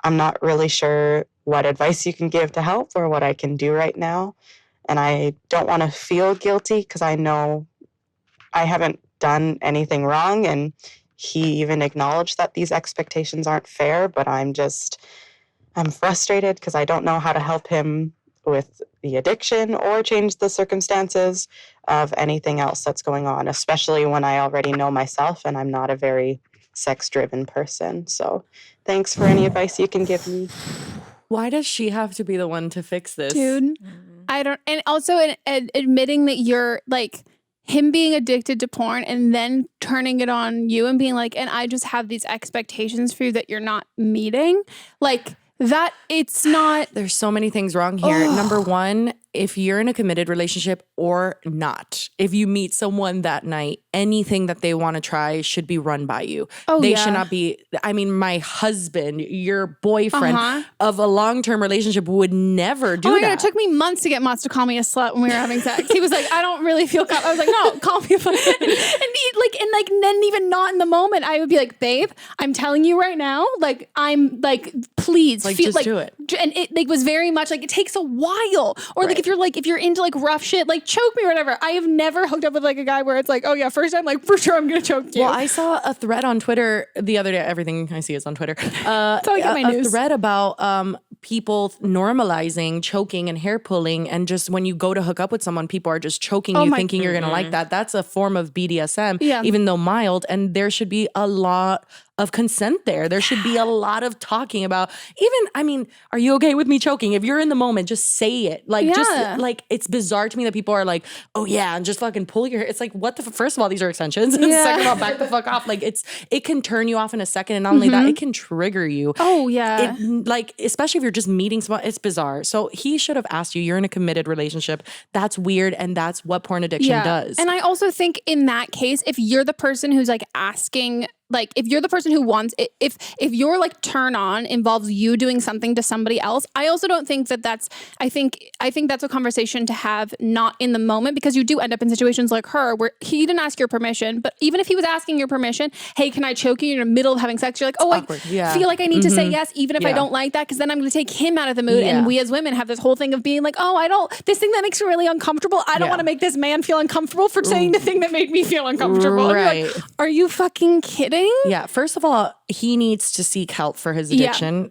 I'm not really sure what advice you can give to help or what I can do right now. And I don't want to feel guilty because I know I haven't done anything wrong. And he even acknowledged that these expectations aren't fair, but I'm frustrated because I don't know how to help him with the addiction or change the circumstances of anything else that's going on, especially when I already know myself and I'm not a very sex-driven person. So thanks for any advice you can give me. Why does she have to be the one to fix this? Dude, I don't. And also admitting that you're like him being addicted to porn and then turning it on you and being like, and I just have these expectations for you that you're not meeting. Like that, it's not. There's so many things wrong here. Number one, if you're in a committed relationship or not, if you meet someone that night, anything that they want to try should be run by you. They should not be, I mean, my husband, your boyfriend of a long-term relationship would never do that. God, it took me months to get Mott's to call me a slut when we were having sex. He was like, I don't really feel I was like, no, call me a and then even not in the moment, I would be like, babe, I'm telling you right now, like, I'm like, please. Like, just do it. And it like was very much like, it takes a while. Or like, if you're into like rough shit, like choke me or whatever. I have never hooked up with like a guy where it's like, oh yeah, first time, like for sure I'm gonna choke you. Well, I saw a thread on Twitter the other day. Everything I see is on Twitter. That's how I get my news. A thread about people normalizing choking and hair pulling, and just when you go to hook up with someone, people are just choking you, thinking you're gonna like that. That's a form of BDSM, even though mild. And there should be a lot of consent there. There should be a lot of talking about, even, I mean, are you okay with me choking? If you're in the moment, just say it. Like, just like, it's bizarre to me that people are like, oh yeah, and just fucking pull your hair. It's like, what the, first of all, these are extensions. And second of all, back the fuck off. Like, it can turn you off in a second. And not only that, it can trigger you. Oh yeah. Like, especially if you're just meeting someone, it's bizarre. So he should have asked you, you're in a committed relationship. That's weird. And that's what porn addiction does. And I also think in that case, if you're the person who's like asking like if you're the person who wants it, if your like turn on involves you doing something to somebody else, I also don't think that's, I think that's a conversation to have not in the moment, because you do end up in situations like her where he didn't ask your permission, but even if he was asking your permission, hey, can I choke you in the middle of having sex? You're like, oh, I feel like I need to say yes, even if I don't like that, because then I'm going to take him out of the mood. And we as women have this whole thing of being like, oh, this thing that makes me really uncomfortable, I don't want to make this man feel uncomfortable for saying the thing that made me feel uncomfortable. Right. Like, are you fucking kidding? Yeah. First of all, he needs to seek help for his addiction. Yeah.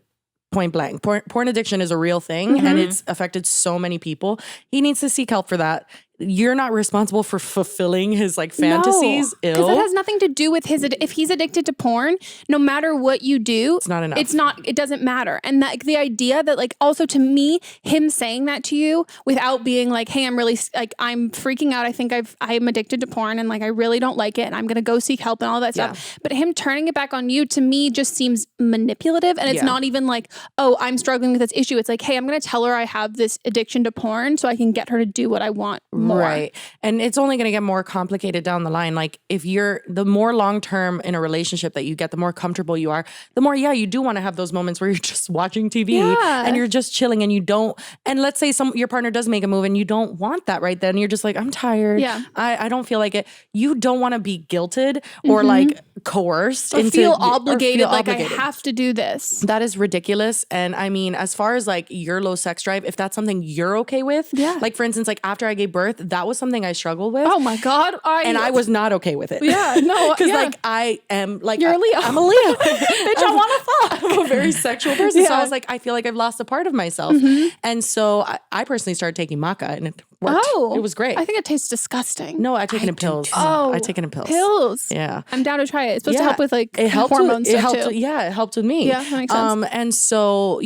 Point blank. Porn addiction is a real thing and it's affected so many people. He needs to seek help for that. You're not responsible for fulfilling his like fantasies. Because it has nothing to do with his. If he's addicted to porn, no matter what you do, it's not enough. It doesn't matter. And that the idea that like also to me, him saying that to you without being like, hey, I'm really like I'm freaking out. I think I'm addicted to porn and like I really don't like it and I'm gonna go seek help and all that stuff. But him turning it back on you to me just seems manipulative. And it's not even like, oh, I'm struggling with this issue. It's like, hey, I'm gonna tell her I have this addiction to porn so I can get her to do what I want more. Right. And it's only going to get more complicated down the line. Like if you're the more long-term in a relationship that you get, the more comfortable you are, the more, you do want to have those moments where you're just watching TV and you're just chilling and you don't, and let's say your partner does make a move and you don't want that right then. You're just like, I'm tired. Yeah. I don't feel like it. You don't want to be guilted or like coerced or feel obligated. I have to do this. That is ridiculous. And I mean, as far as like your low sex drive, if that's something you're okay with, like for instance, like after I gave birth, that was something I struggled with. Oh my God. I was not okay with it. Yeah, no. Because like I am like, you're a Leo. I'm a Leo. Bitch, I want to fuck. I'm a very sexual person. So I was like, I feel like I've lost a part of myself. And so I personally started taking maca and it worked. Oh. It was great. I think it tastes disgusting. No, I've taken in pills. Oh. I've taken in pills. Pills. Yeah. I'm down to try it. It's supposed to help with like hormones stuff too. Yeah, it helped with me. Yeah, that makes sense. And so,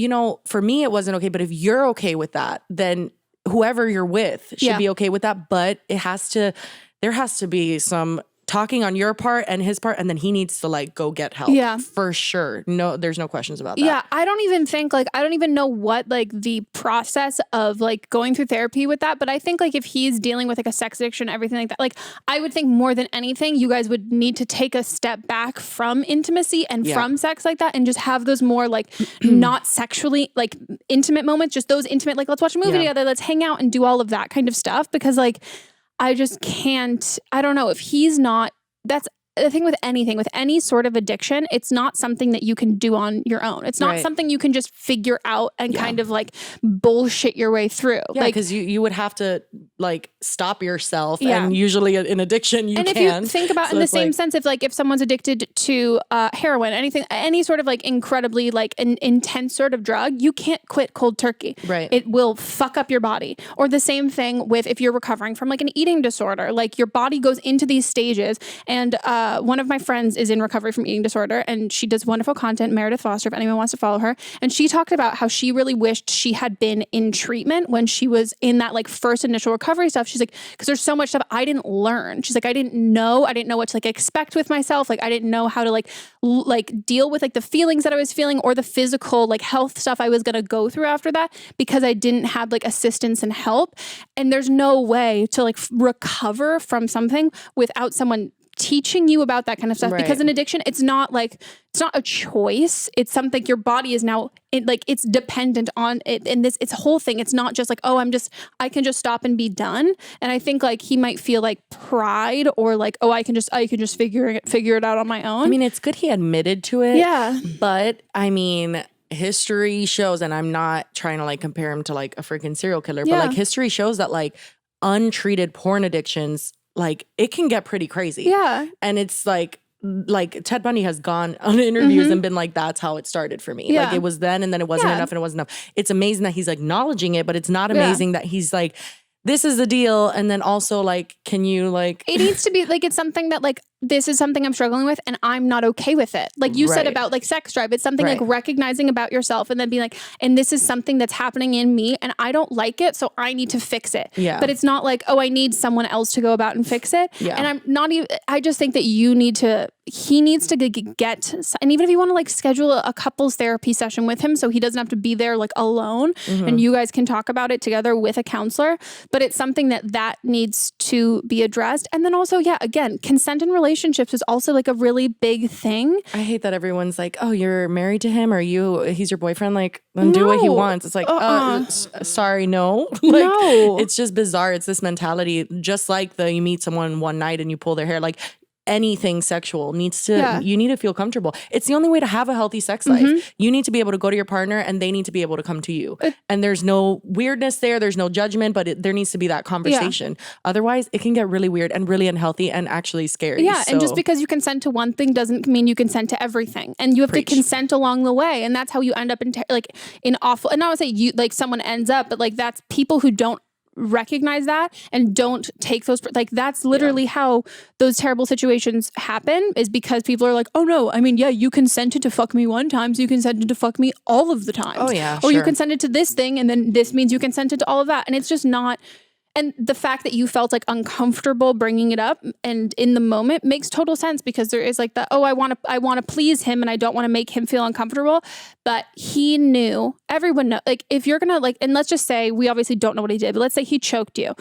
for me it wasn't okay, but if you're okay with that, then whoever you're with should be okay with that. But there has to be some talking on your part and his part, and then he needs to like go get help. Yeah, for sure. No, there's no questions about that. Yeah, I don't even know what like the process of like going through therapy with that. But I think like if he's dealing with like a sex addiction, everything like that, like I would think more than anything, you guys would need to take a step back from intimacy and from sex like that, and just have those more like not sexually like intimate moments, just those intimate like let's watch a movie together, let's hang out and do all of that kind of stuff. Because like I just can't, I don't know if he's not, that's the thing with anything, with any sort of addiction, it's not something that you can do on your own. It's not something you can just figure out and kind of like bullshit your way through. Yeah, because you would have to like stop yourself. And usually in addiction, you can. And if you think about in the same sense, if someone's addicted to heroin, any sort of like incredibly like an intense sort of drug, you can't quit cold turkey. Right. It will fuck up your body. Or the same thing with if you're recovering from like an eating disorder, like your body goes into these stages. And one of my friends is in recovery from eating disorder and she does wonderful content, Meredith Foster, if anyone wants to follow her. And she talked about how she really wished she had been in treatment when she was in that like first initial recovery stuff. She's like, because there's so much stuff I didn't learn. She's like, I didn't know what to like expect with myself. Like I didn't know how to like deal with like the feelings that I was feeling or the physical like health stuff I was going to go through after that, because I didn't have like assistance and help. And there's no way to like recover from something without someone teaching you about that kind of stuff. Because in addiction, it's not a choice. It's something your body is now it's dependent on it. And it's a whole thing. It's not just like, oh, I can just stop and be done. And I think like he might feel like pride or like, oh, I can just figure it out on my own. I mean, it's good he admitted to it. Yeah. But I mean, history shows, and I'm not trying to like compare him to like a freaking serial killer, but like history shows that like untreated porn addictions, like it can get pretty crazy. Yeah. And it's like Ted Bundy has gone on interviews and been like, that's how it started for me. Like it was then, and then it wasn't enough and it wasn't enough. It's amazing that he's acknowledging it, but it's not amazing that he's like, this is the deal. And then also like, can you like, it needs to be like, it's something that like, this is something I'm struggling with and I'm not okay with it. Like you said about like sex drive, it's something like recognizing about yourself and then being like, and this is something that's happening in me and I don't like it, so I need to fix it. Yeah. But it's not like, oh, I need someone else to go about and fix it. Yeah. And I'm not even, I just think that he needs to get, and even if you want to like schedule a couples therapy session with him so he doesn't have to be there like alone and you guys can talk about it together with a counselor, but it's something that needs to be addressed. And then also, again, consent in relationships relationships is also like a really big thing. I hate that everyone's like, oh, you're married to him or he's your boyfriend. Like, then do what he wants. It's like, sorry, no. Like, No. It's just bizarre. It's this mentality, just like you meet someone one night and you pull their hair. Like, anything sexual you need to feel comfortable. It's the only way to have a healthy sex life. You need to be able to go to your partner and they need to be able to come to you. And there's no weirdness there's no judgment, but there needs to be that conversation. Otherwise, it can get really weird and really unhealthy and actually scary. Yeah, and just because you consent to one thing doesn't mean you consent to everything. And you have to consent along the way. And that's how you end up in awful, and I would say you like someone ends up, but like that's people who don't recognize that and don't take those, like that's literally how those terrible situations happen, is because people are like, oh no, I mean, yeah, you consented to fuck me one time, so you consented to fuck me all of the times. Oh yeah, or you consented to this thing and then this means you consented to all of that. And it's just not. And the fact that you felt like uncomfortable bringing it up and in the moment makes total sense, because there is like that, oh, I want to please him and I don't want to make him feel uncomfortable. But he knew, everyone knows, like if you're going to like, and let's just say we obviously don't know what he did, but let's say he choked you.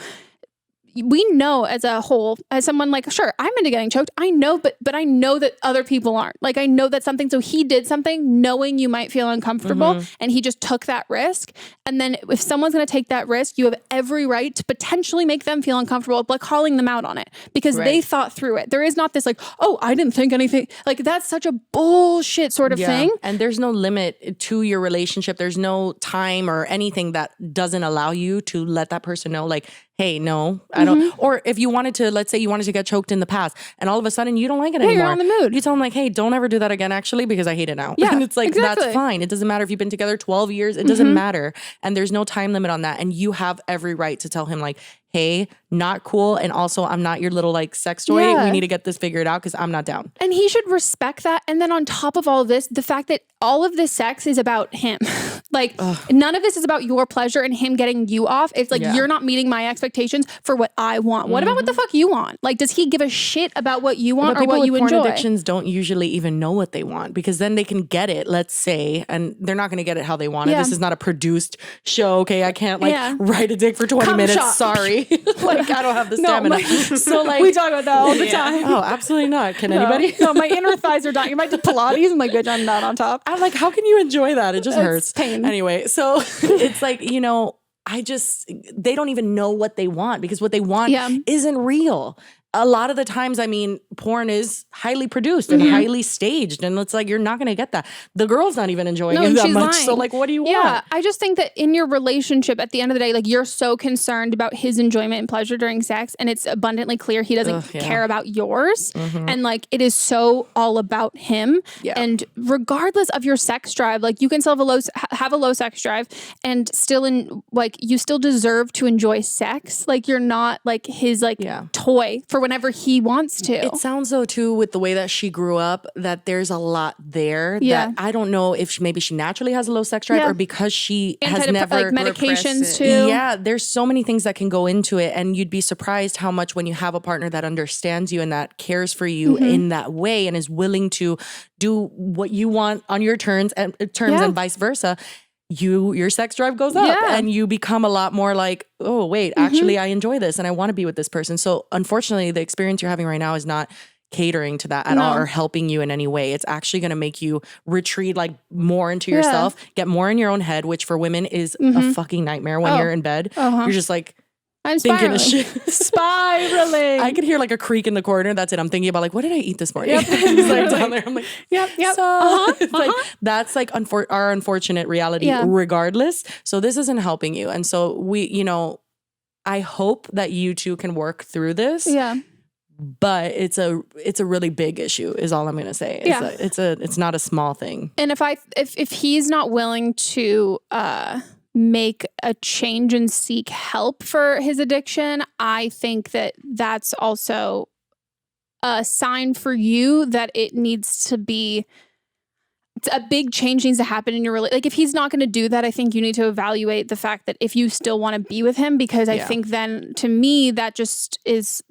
We know as a whole, as someone like, sure, I'm into getting choked. I know, but I know that other people aren't. Like, I know that something, so he did something knowing you might feel uncomfortable and he just took that risk. And then if someone's going to take that risk, you have every right to potentially make them feel uncomfortable by calling them out on it, because they thought through it. There is not this like, oh, I didn't think anything. Like, that's such a bullshit sort of thing. And there's no limit to your relationship. There's no time or anything that doesn't allow you to let that person know, like, hey, no, I don't. Or if you wanted to, let's say you wanted to get choked in the past and all of a sudden you don't like it anymore. You're on the mood. You tell them like, hey, don't ever do that again, actually, because I hate it now. Yeah, and it's like, that's fine. It doesn't matter if you've been together 12 years. It doesn't matter. And there's no time limit on that. And you have every right to tell him like, hey, not cool. And also, I'm not your little like sex toy. Yeah. We need to get this figured out because I'm not down. And he should respect that. And then on top of all of this, the fact that all of this sex is about him. Like, none of this is about your pleasure and him getting you off. It's like, you're not meeting my expectations for what I want. What about what the fuck you want? Like, does he give a shit about what you want or what you enjoy? People with porn addictions don't usually even know what they want, because then they can get it, let's say, and they're not going to get it how they want it. This is not a produced show. Okay, I can't like ride a dick for 20 minutes. Shot. Sorry. Like, I don't have the stamina. So like, we talk about that all the time. Oh, absolutely not. Can anybody? No, my inner thighs are dying. You might do Pilates and like, bitch, I'm not on top. I'm like, how can you enjoy that? It just hurts. Pain. Anyway, so it's like, you know, they don't even know what they want, because what they want isn't real. A lot of the times, I mean, porn is highly produced and highly staged. And it's like, you're not going to get that. The girl's not even enjoying it that much. Lying. So like, what do you want? Yeah, I just think that in your relationship, at the end of the day, like, you're so concerned about his enjoyment and pleasure during sex. And it's abundantly clear he doesn't care about yours. And like, it is so all about him. Yeah. And regardless of your sex drive, like, you can still have a low sex drive and still you still deserve to enjoy sex. Like, you're not like his toy for whenever he wants to. It sounds though too, with the way that she grew up, that there's a lot there that I don't know if maybe she naturally has a low sex drive or because she has never like medications too. Yeah, there's so many things that can go into it, and you'd be surprised how much when you have a partner that understands you and that cares for you in that way and is willing to do what you want on your terms and vice versa. Your sex drive goes up and you become a lot more like, oh, wait, actually, I enjoy this and I want to be with this person. So unfortunately, the experience you're having right now is not catering to that at all or helping you in any way. It's actually going to make you retreat like more into yourself, get more in your own head, which for women is a fucking nightmare when you're in bed. You're just like, I'm thinking of shit. Spiraling. I could hear like a creak in the corner. That's it. I'm thinking about like, what did I eat this morning? It's like down there. I'm like, yep. So it's like, that's like our unfortunate reality regardless. So this isn't helping you. And so we, you know, I hope that you two can work through this. Yeah. But it's a really big issue is all I'm going to say. It's not a small thing. And if he's not willing to, make a change and seek help for his addiction, I think that that's also a sign for you that it needs to be, a big change needs to happen in your relationship. Like, if he's not going to do that, I think you need to evaluate the fact that if you still want to be with him, because I think then, to me, that just is,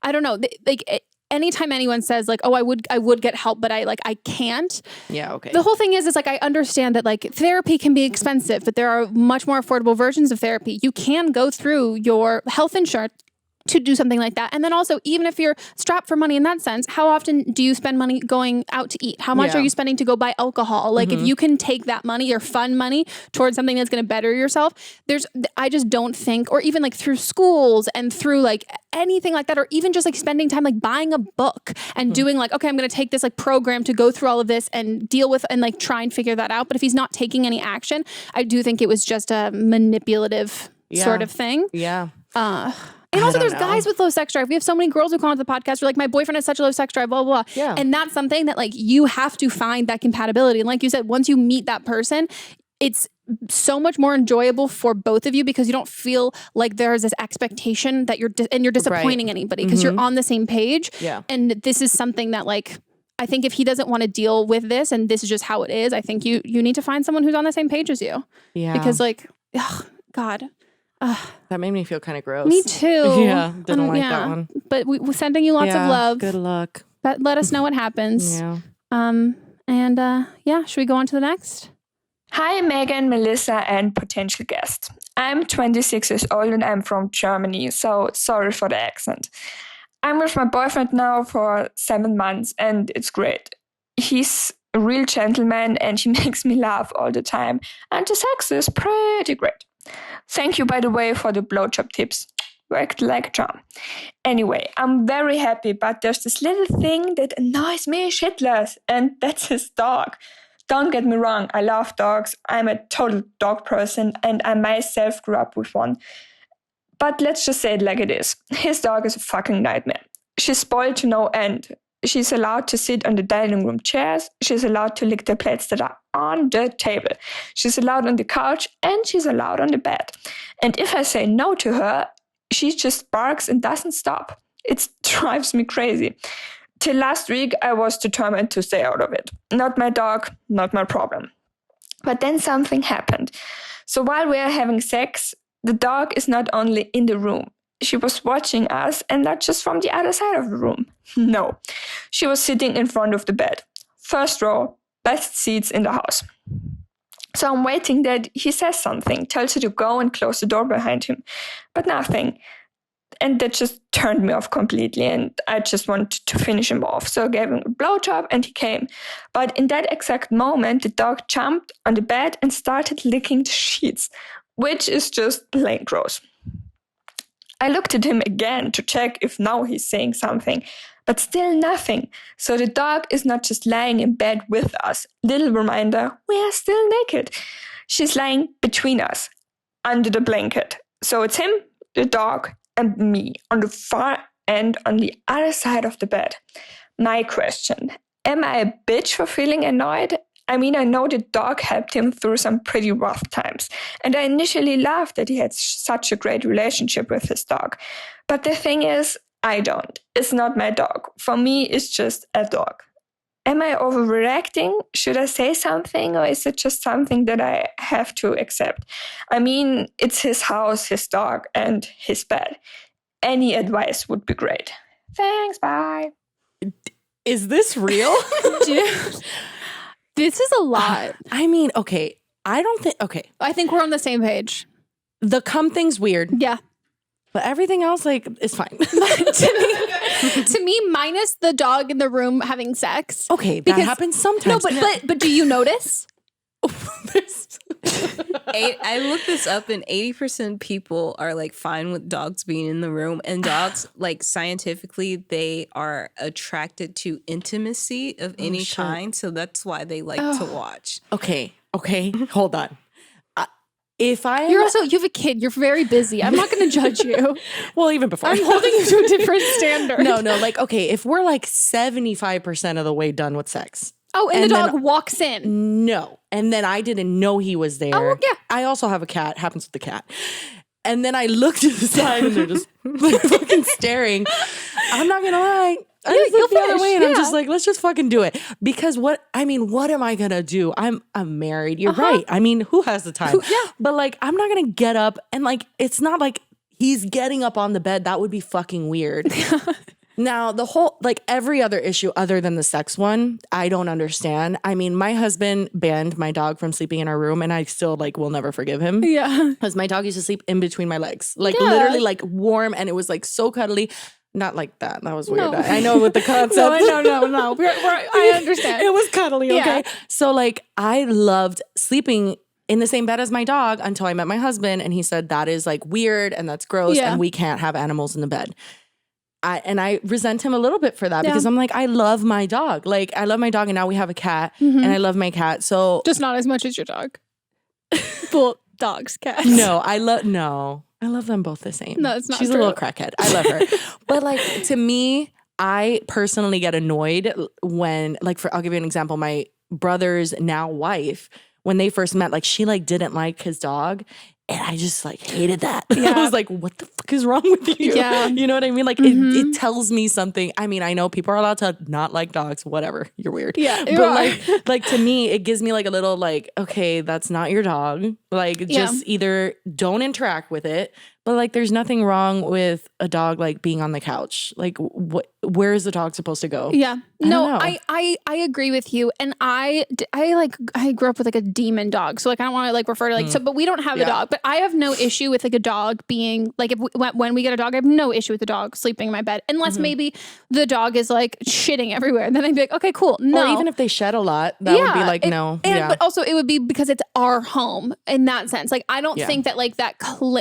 I don't know, like, anytime anyone says like, oh, I would get help, but I can't. Yeah, okay. The whole thing is like, I understand that like therapy can be expensive, but there are much more affordable versions of therapy. You can go through your health insurance. to do something like that. And then also, even if you're strapped for money in that sense, how often do you spend money going out to eat? How much are you spending to go buy alcohol? Like if you can take that money or fund money towards something that's going to better yourself, I just don't think, or even like through schools and through like anything like that, or even just like spending time like buying a book and doing like, okay, I'm going to take this like program to go through all of this and deal with and like try and figure that out. But if he's not taking any action, I do think it was just a manipulative sort of thing. Yeah. And also there's guys with low sex drive. We have so many girls who come on the podcast who are like, my boyfriend has such a low sex drive, blah, blah, blah. Yeah. And that's something that like you have to find that compatibility. And like you said, once you meet that person, it's so much more enjoyable for both of you because you don't feel like there's this expectation that you're disappointing anybody because you're on the same page. Yeah. And this is something that like, I think if he doesn't want to deal with this and this is just how it is, I think you need to find someone who's on the same page as you. Yeah. Because like, God. That made me feel kind of gross. Me too. Yeah, didn't like that one. But we're sending you lots of love. Good luck. But let us know what happens. Yeah. Should we go on to the next? Hi, Meghan, Melissa, and potential guest. I'm 26 years old and I'm from Germany, so sorry for the accent. I'm with my boyfriend now for 7 months and it's great. He's a real gentleman and he makes me laugh all the time, and the sex is pretty great. Thank you, by the way, for the blowjob tips. Worked like a charm. Anyway, I'm very happy, but there's this little thing that annoys me shitless, and that's his dog. Don't get me wrong, I love dogs. I'm a total dog person, and I myself grew up with one. But let's just say it like it is. His dog is a fucking nightmare. She's spoiled to no end. She's allowed to sit on the dining room chairs. She's allowed to lick the plates that are on the table. She's allowed on the couch and she's allowed on the bed. And if I say no to her, she just barks and doesn't stop. It drives me crazy. Till last week, I was determined to stay out of it. Not my dog, not my problem. But then something happened. So while we are having sex, the dog is not only in the room. She was watching us, and not just from the other side of the room. No, she was sitting in front of the bed. First row, best seats in the house. So I'm waiting that he says something, tells her to go and close the door behind him. But nothing. And that just turned me off completely, and I just wanted to finish him off. So I gave him a blowjob and he came. But in that exact moment, the dog jumped on the bed and started licking the sheets, which is just plain gross. I looked at him again to check if now he's saying something, but still nothing. So the dog is not just lying in bed with us. Little reminder, we are still naked. She's lying between us, under the blanket. So it's him, the dog, and me on the far end on the other side of the bed. My question, am I a bitch for feeling annoyed? I mean, I know the dog helped him through some pretty rough times, and I initially laughed that he had such a great relationship with his dog. But the thing is, I don't. It's not my dog. For me, it's just a dog. Am I overreacting? Should I say something, or is it just something that I have to accept? I mean, it's his house, his dog, and his bed. Any advice would be great. Thanks, bye. Is this real? Dude. This is a lot. I mean, okay. I think we're on the same page. The cum thing's weird. Yeah. But everything else, like, is fine. to me, minus the dog in the room having sex. Okay, that happens sometimes. No, but do you notice? I looked this up, and 80% people are like fine with dogs being in the room, and dogs, like, scientifically, they are attracted to intimacy of any kind, so that's why they like to watch. Okay, hold on. You have a kid, you're very busy. I'm not going to judge you. Well, even before. I'm holding you to a different standard. No, like, okay, if we're like 75% of the way done with sex. Oh, and the dog walks in. No. And then I didn't know he was there. Oh, yeah. I also have a cat. Happens with the cat. And then I look to the side and they're just fucking staring. I'm not going to lie. I just look the other way and I'm just like, let's just fucking do it. Because what am I going to do? I'm married. You're right. I mean, who has the time? But like, I'm not going to get up and like, it's not like he's getting up on the bed. That would be fucking weird. Now, the whole, like every other issue other than the sex one, I don't understand. I mean, my husband banned my dog from sleeping in our room, and I still like will never forgive him. Yeah. Because my dog used to sleep in between my legs, like literally like warm, and it was like so cuddly. Not like that. That was weird. No. I know with the concept. No. I understand. It was cuddly, okay? Yeah. So like I loved sleeping in the same bed as my dog until I met my husband, and he said that is like weird and that's gross and we can't have animals in the bed. I resent him a little bit for that because I'm like, I love my dog. Like, I love my dog, and now we have a cat, and I love my cat. So just not as much as your dog. Well, dogs, cats. No, I love them both the same. No, it's not She's true. a little crackhead. I love her. But like, to me, I personally get annoyed when, like, I'll give you an example. My brother's now wife, when they first met, like, she like didn't like his dog. And I just like hated that. Yeah. I was like, what the fuck is wrong with you? Yeah. You know what I mean? Like it tells me something. I mean, I know people are allowed to not like dogs, whatever. You're weird. Yeah. But like to me, it gives me like a little like, okay, that's not your dog. Like just either don't interact with it. But like there's nothing wrong with a dog like being on the couch. Like where is the dog supposed to go? Yeah. I agree with you. And I grew up with like a demon dog. So like I don't want to like refer to like but we don't have a dog. But I have no issue with like a dog being like when we get a dog, I have no issue with the dog sleeping in my bed. Unless maybe the dog is like shitting everywhere. Then I'd be like, okay, cool. No. Or even if they shed a lot, that would be like no. But also it would be because it's our home in that sense. Like I don't think that like that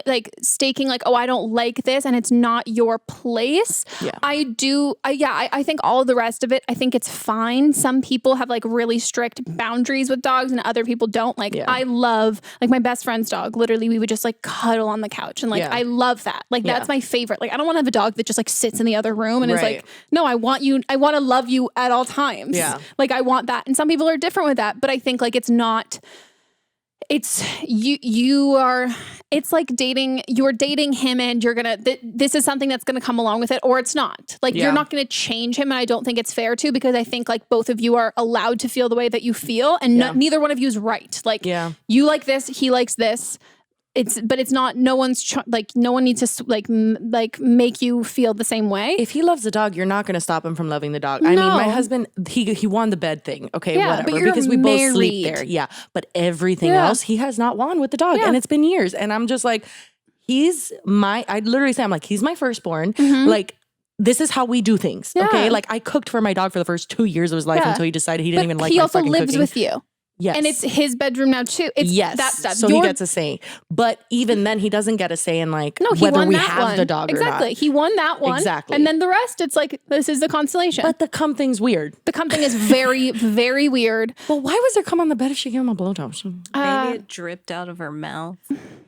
like staking like, oh, I don't like this and it's not your place. Yeah. I think all of the rest of it, I think it's fine. Some people have like really strict boundaries with dogs and other people don't. Like I love like my best friend's dog. Literally, we would just like cuddle on the couch and like I love that. Like that's my favorite. Like I don't want to have a dog that just like sits in the other room and is like, no, I want to love you at all times. Yeah. Like I want that. And some people are different with that, but I think like it's like you're dating him and you're gonna this is something that's gonna come along with it, or it's not. Like you're not gonna change him, and I don't think it's fair to, because I think like both of you are allowed to feel the way that you feel, and neither one of you is right. Like you like this, he likes this. It's not. No one needs to like make you feel the same way. If he loves the dog, you're not going to stop him from loving the dog. No. I mean, my husband, he won the bed thing. Okay, whatever. Because we both sleep there. Yeah, but everything else, he has not won with the dog, and it's been years. And I'm just like, I literally say, I'm like, he's my firstborn. Like, this is how we do things. Okay, like I cooked for my dog for the first 2 years of his life until he decided he didn't even like. He also lives with you. Yes. And it's his bedroom now too. It's that stuff. So he gets a say. But even then, he doesn't get a say in like whether we have the dog or not. Exactly. He won that one. Exactly. And then the rest, it's like, this is the constellation. But the cum thing's weird. The cum thing is very, very weird. Well, why was there cum on the bed if she gave him a blowjob? Maybe it dripped out of her mouth.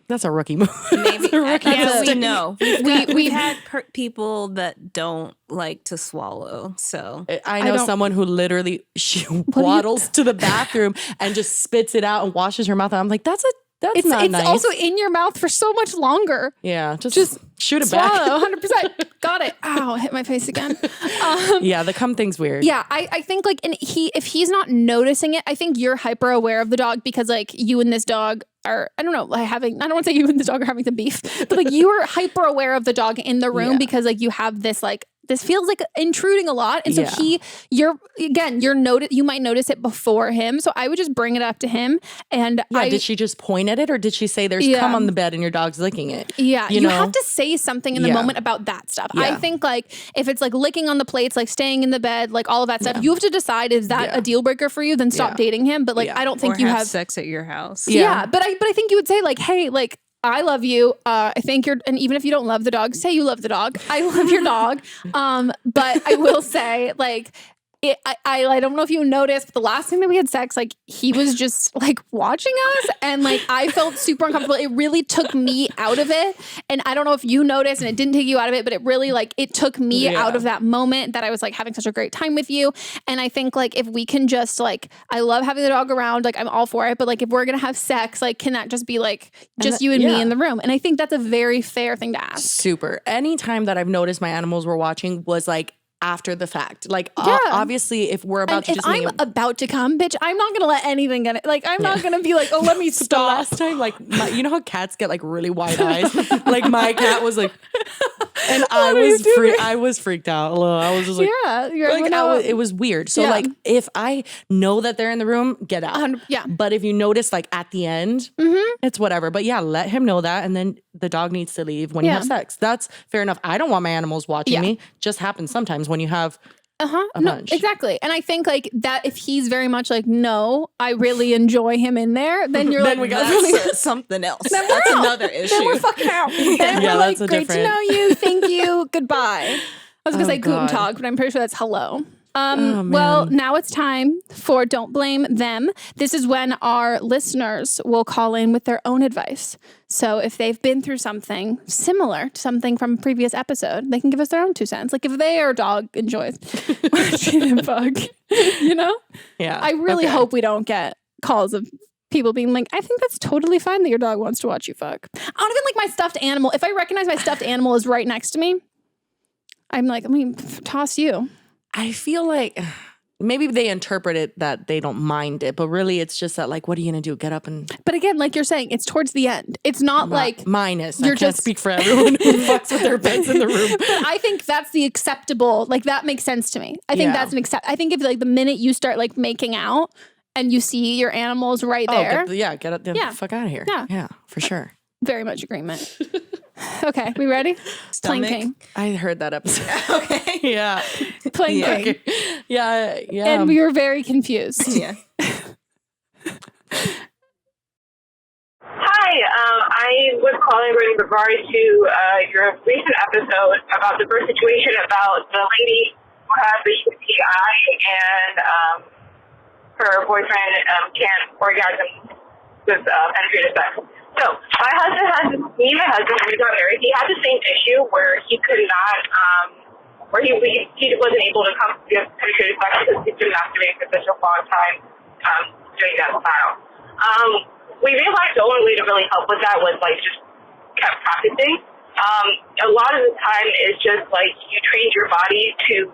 That's a rookie move. Maybe. We know. We've had people that don't like to swallow. So I know someone who literally she waddles to the bathroom and just spits it out and washes her mouth. And I'm like, that's not nice. It's also in your mouth for so much longer. Yeah, just shoot it back. 100%. Got it. Ow, hit my face again. Yeah, the cum thing's weird. Yeah, I think like if he's not noticing it, I think you're hyper aware of the dog because like you and this dog are, I don't know, like I don't want to say you and the dog are having some beef, but like you are hyper aware of the dog in the room because like you have this like, this feels like intruding a lot. And so you might notice it before him. So I would just bring it up to him. And did she just point at it, or did she say there's cum on the bed and your dog's licking it? Yeah. You have to say something in the moment about that stuff. Yeah. I think like if it's like licking on the plates, like staying in the bed, like all of that stuff, you have to decide, is that a deal breaker for you? Then stop dating him. But like, I don't think or you have sex at your house. Yeah. But I think you would say like, hey, like, I love you. I think and even if you don't love the dog, say you love the dog. I love your dog. But I will say like, I don't know if you noticed, but the last time that we had sex, like he was just like watching us, and like I felt super uncomfortable. It really took me out of it, and I don't know if you noticed, and it didn't take you out of it, but it really like it took me out of that moment that I was like having such a great time with you. And I think like if we can just like, I love having the dog around, like I'm all for it, but like if we're gonna have sex, like can that just be like just you and me in the room? And I think that's a very fair thing to ask. Super. Anytime that I've noticed my animals were watching was like after the fact. Like obviously if we're about to just I'm about to come, bitch, I'm not gonna let anything get it. Like I'm not gonna be like, oh, let me stop. The last time, like you know how cats get like really wide eyes? Like my cat was like And I was freaked out. I was just like, it was weird. So like, if I know that they're in the room, get out. But if you notice like at the end, it's whatever. But yeah, let him know that. And then the dog needs to leave when you have sex. That's fair enough. I don't want my animals watching me. Just happens sometimes when you have a bunch. Exactly. And I think like that if he's very much like, no, I really enjoy him in there, then you're then like, that's something else. That's another issue. Then we're fucking out. Then we're like, great to know you. Thank you. Goodbye. I was going to say Guten Tag, but I'm pretty sure that's hello. Well, now it's time for Don't Blame Them. This is when our listeners will call in with their own advice. So if they've been through something similar to something from a previous episode, they can give us their own 2 cents. Like if their dog enjoys watching a bug, you know? Yeah. I really hope we don't get calls of people being like, I think that's totally fine that your dog wants to watch you fuck. I don't even like my stuffed animal. If I recognize my stuffed animal is right next to me, I'm like, toss you. I feel like maybe they interpret it that they don't mind it, but really it's just that like, what are you going to do? Get up and... But again, like you're saying, it's towards the end. It's not like... Minus. I can't speak for everyone who fucks with their pets in the room. But I think that's the acceptable... Like that makes sense to me. I think that's an I think if like the minute you start like making out and you see your animals right there... Get the fuck out of here. Yeah, for sure. Very much agreement. Okay, we ready? Planking. I heard that episode. Okay. Yeah. Planking. Yeah. And we were very confused. Yeah. Hi, I was calling in regard to your recent episode about the first situation about the lady who had the UTI and her boyfriend can't orgasm with penetrative sex. So, my husband, when we got married, he had the same issue where he could not, where he wasn't able to come to penetrative sex because he's been masturbating for such a long time doing that style. We realized the only way to really help with that was, like, just kept practicing. A lot of the time it's just, like, you train your body to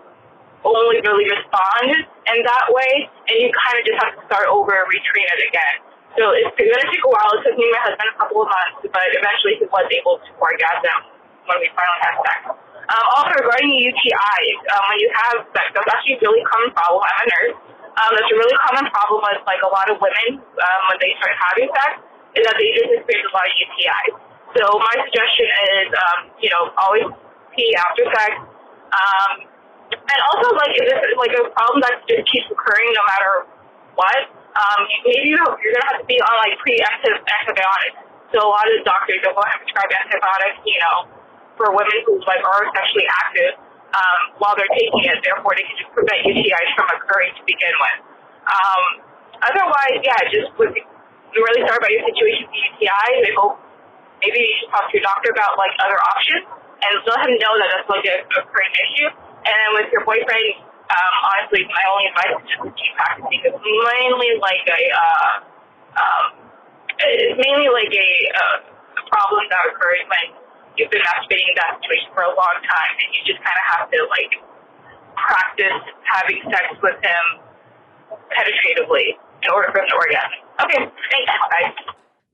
only really respond in that way, and you kind of just have to start over and retrain it again. So it's going to take a while. It took me and my husband a couple of months, but eventually he was able to orgasm when we finally had sex. Also, regarding UTI, when you have sex, that's actually a really common problem. I'm a nurse. That's a really common problem with like a lot of women when they start having sex, is that they just experience a lot of UTIs. So my suggestion is, always pee after sex. And also, like, if this is like a problem that just keeps occurring no matter what, maybe you're going to have to be on, like, preemptive antibiotics. So a lot of doctors will go ahead and prescribe antibiotics, for women who, like, are sexually active while they're taking it. Therefore, they can just prevent UTIs from occurring to begin with. Otherwise, just I'm really sorry about your situation with UTIs. I hope maybe you should talk to your doctor about, like, other options and let him know that that's, like, a current issue. And then with your boyfriend, honestly, my only advice is just to keep practicing. It's mainly like a problem that occurs when you've been masturbating in that situation for a long time, and you just kind of have to like practice having sex with him penetratively in order for him to orgasm. Okay, thanks. Bye.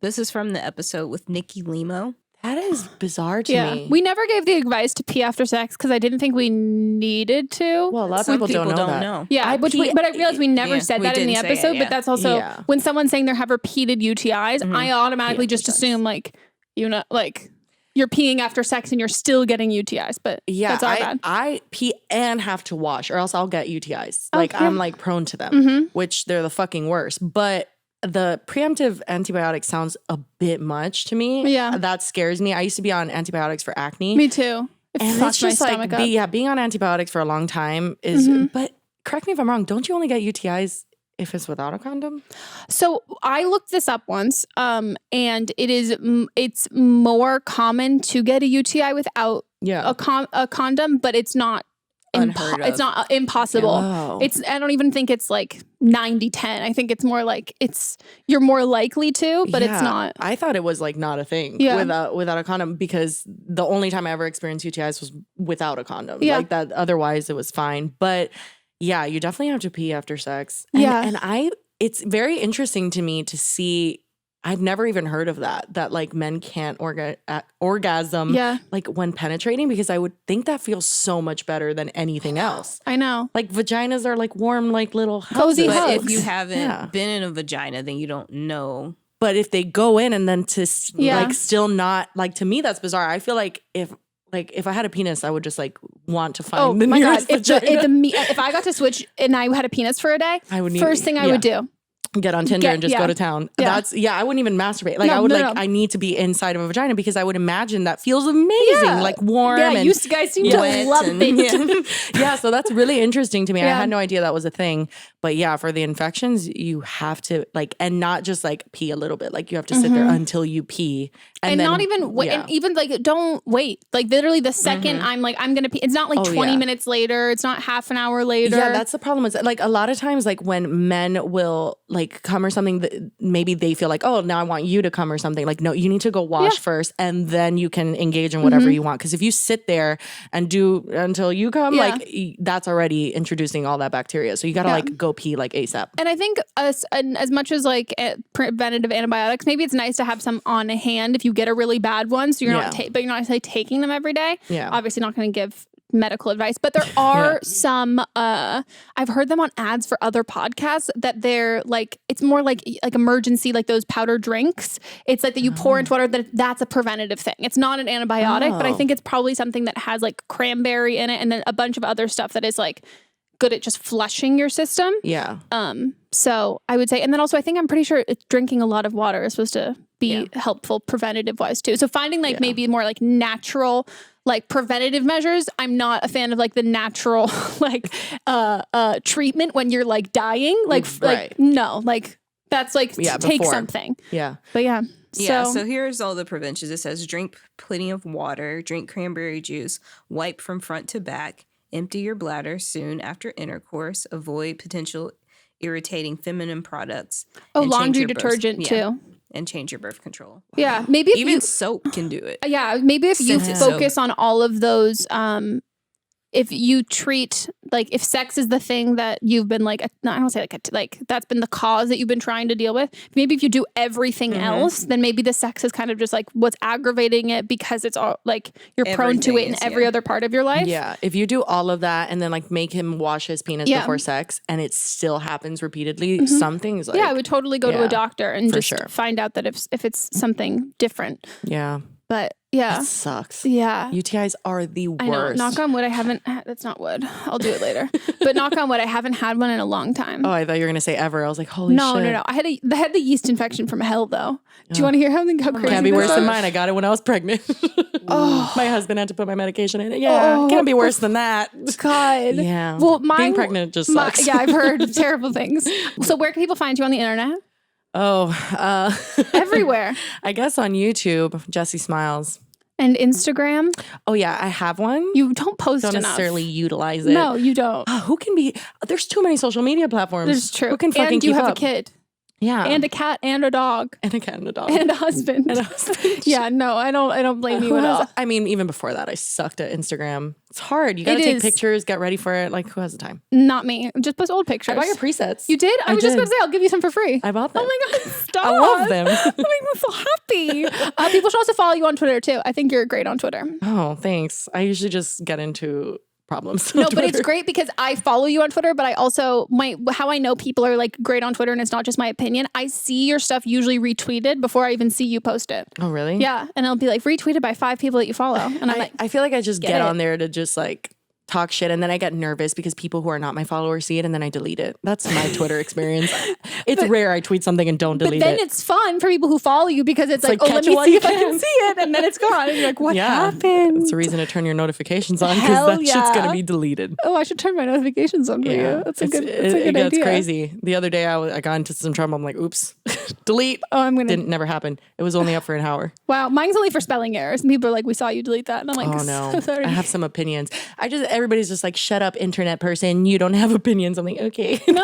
This is from the episode with Nikki Limo. That is bizarre to me. We never gave the advice to pee after sex because I didn't think we needed to. Well, a lot of people don't know. Yeah, but I realized we never said that in the episode. But that's also when someone's saying they have repeated UTIs, I automatically just assume like you're peeing after sex and you're still getting UTIs. But that's all bad. I pee and have to wash, or else I'll get UTIs. I'm like prone to them, which they're the fucking worst. But the preemptive antibiotic sounds a bit much to me. Yeah. That scares me. I used to be on antibiotics for acne. Me too. And it's just like, being on antibiotics for a long time is, but correct me if I'm wrong, don't you only get UTIs if it's without a condom? So I looked this up once, and it's more common to get a UTI without a condom, but it's not it's not impossible. Oh. I don't even think it's like 90-10. I think it's more like you're more likely to, but it's not. I thought it was like not a thing without a condom, because the only time I ever experienced UTIs was without a condom. Yeah. Like that, otherwise it was fine. But yeah, you definitely have to pee after sex. And it's very interesting to me to see I'd never even heard of that like men can't orgasm like when penetrating, because I would think that feels so much better than anything else. I know. Like vaginas are like warm, like little cozy houses. But hugs. if you haven't been in a vagina, then you don't know. But if they go in and then to like still not, like, to me that's bizarre. I feel like if I had a penis, I would just like want to find the nearest vagina. If I got to switch and I had a penis for a day, I would first thing I would do. Get on Tinder and just go to town. That's I wouldn't even masturbate. Like I need to be inside of a vagina, because I would imagine that feels amazing, like warm. Yeah, you guys seem to love it. Yeah, so that's really interesting to me. I had no idea that was a thing. But yeah, for the infections, you have to like, and not just like pee a little bit. Like you have to sit there until you pee, and then, not even wait. And even like don't wait. Like literally the second I'm gonna pee. It's not like 20 minutes later. It's not half an hour later. Yeah, that's the problem. Is like a lot of times, like when men will like come or something, that maybe they feel like, oh, now I want you to come or something. Like, no, you need to go wash first, and then you can engage in whatever you want. Because if you sit there and do until you come, like that's already introducing all that bacteria. So you gotta like go pee like ASAP. And I think as much as like preventative antibiotics, maybe it's nice to have some on hand if you get a really bad one. So you're not, but you're not like taking them every day. Yeah, obviously not going to give medical advice, but there are some I've heard them on ads for other podcasts that they're like, it's more like emergency, like those powder drinks. It's like that you pour into water, that's a preventative thing. It's not an antibiotic, but I think it's probably something that has like cranberry in it and then a bunch of other stuff that is like good at just flushing your system. Yeah. So I would say, and then also I think I'm pretty sure drinking a lot of water is supposed to be helpful preventative wise too. So finding like maybe more like natural, like preventative measures. I'm not a fan of like the natural like treatment when you're like dying. Like no, like that's like take something. Yeah. But yeah. So here's all the preventions. It says drink plenty of water, drink cranberry juice, wipe from front to back, empty your bladder soon after intercourse, avoid potential irritating feminine products. Oh, laundry detergent too. And change your birth control. Yeah, maybe if even soap can do it. Yeah, maybe if you focus on all of those, if you treat like if sex is the thing that you've been like, no, I don't say like that's been the cause that you've been trying to deal with. Maybe if you do everything else, then maybe the sex is kind of just like what's aggravating it because it's all like you're prone to it in every other part of your life. Yeah, if you do all of that and then like make him wash his penis before sex and it still happens repeatedly, something's like I would totally go to a doctor and just find out that if it's something different. Yeah. But yeah. That sucks. Yeah. UTIs are the worst. I know. Knock on wood, I haven't, that's not wood. I'll do it later. But knock on wood, I haven't had one in a long time. Oh, I thought you were going to say ever. I was like, holy shit. No. I had the yeast infection from hell though. Do you want to hear how crazy Can't be worse than mine. I got it when I was pregnant. My husband had to put my medication in it. Yeah. Can't be worse than that. God. Yeah. Well, being pregnant just sucks. I've heard terrible things. So where can people find you on the internet? Oh, everywhere. I guess on YouTube, Jessi Smiles. And Instagram? Oh yeah, I have one. You don't post enough. Don't necessarily utilize it. No, you don't. Who can be? There's too many social media platforms. This is true. Who can fucking keep up? And you have a kid. Yeah. And a cat and a dog. And a cat and a dog. And a husband. Yeah, no, I don't blame you at all. I mean, even before that, I sucked at Instagram. It's hard. You gotta take pictures, get ready for it. Like, who has the time? Not me. Just post old pictures. I bought your presets. You did? I was just going to say, I'll give you some for free. I bought them. Oh my God, stop. I love them. That makes me so happy. People should also follow you on Twitter too. I think you're great on Twitter. Oh, thanks. I usually just get into problems. No, but it's great because I follow you on Twitter, but I also how I know people are like great on Twitter and it's not just my opinion. I see your stuff usually retweeted before I even see you post it. Oh, really? Yeah. And it'll be like retweeted by 5 people that you follow. And I'm like, I feel like I just get on there to just like talk shit, and then I get nervous because people who are not my followers see it, and then I delete it. That's my Twitter experience. It's rare I tweet something and don't delete it. But then it's fun for people who follow you because it's like, oh, let me see if I can see it, and then it's gone. And you're like, what happened? It's a reason to turn your notifications on because that shit's gonna be deleted. Oh, I should turn my notifications on for you. That's a good idea. It's crazy. The other day I got into some trouble. I'm like, oops, delete. Oh, I'm gonna. Didn't never happen. It was only up for an hour. Wow, mine's only for spelling errors, and people are like, we saw you delete that, and I'm like, oh no, so sorry. I have some opinions. Everybody's just like, shut up, internet person. You don't have opinions. I'm like, okay. No,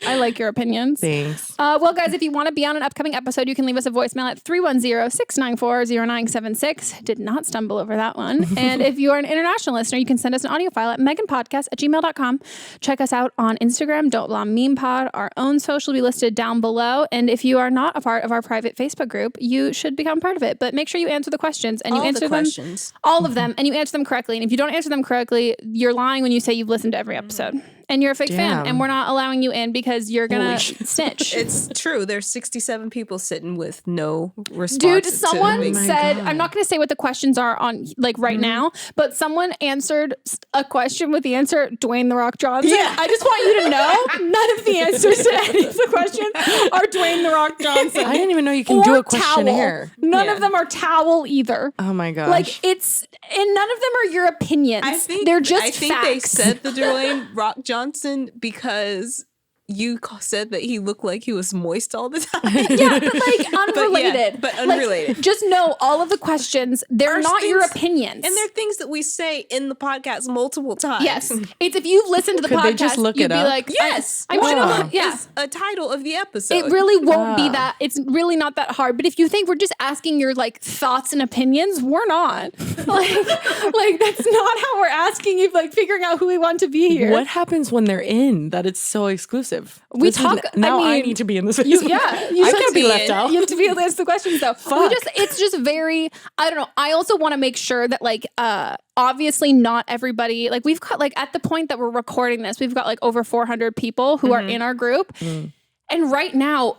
I like your opinions. Thanks. Well, guys, if you want to be on an upcoming episode, you can leave us a voicemail at 310-694-0976. Did not stumble over that one. And if you are an international listener, you can send us an audio file at meghanpodcast@gmail.com. Check us out on Instagram, Don't Blah Meme Pod. Our own social will be listed down below. And if you are not a part of our private Facebook group, you should become part of it. But make sure you answer the questions and you answer them. All of them. And you answer them correctly. And if you don't answer them correctly, you're lying when you say you've listened to every episode. And you're a fake fan. And we're not allowing you in because you're going to snitch. It's true. There's 67 people sitting with no response. Dude, someone said, I'm not going to say what the questions are on right now, but someone answered a question with the answer, Dwayne The Rock Johnson. Yeah. I just want you to know, none of the answers to any of the questions are Dwayne The Rock Johnson. I didn't even know you can do a questionnaire. Towel. None of them are towel either. Oh my gosh. Like and none of them are your opinions. They're just facts. They said the Dwayne Rock Johnson because you said that he looked like he was moist all the time. Yeah, but unrelated. But unrelated. Like, just know all of the questions, they're not your opinions. And they're things that we say in the podcast multiple times. Yes. It's if you've listened to the podcast, you'd be like, yes. I'm sure is a title of the episode. It really won't be that. It's really not that hard. But if you think we're just asking your thoughts and opinions, we're not. like that's not how we're asking you, figuring out who we want to be here. What happens when they're in that it's so exclusive? We talk. I need to be in this. You I can't be left out. You have to be able to answer the questions though. It's just very. I don't know. I also want to make sure that obviously not everybody. We've got at the point that we're recording this, we've got over 400 people who are in our group, and right now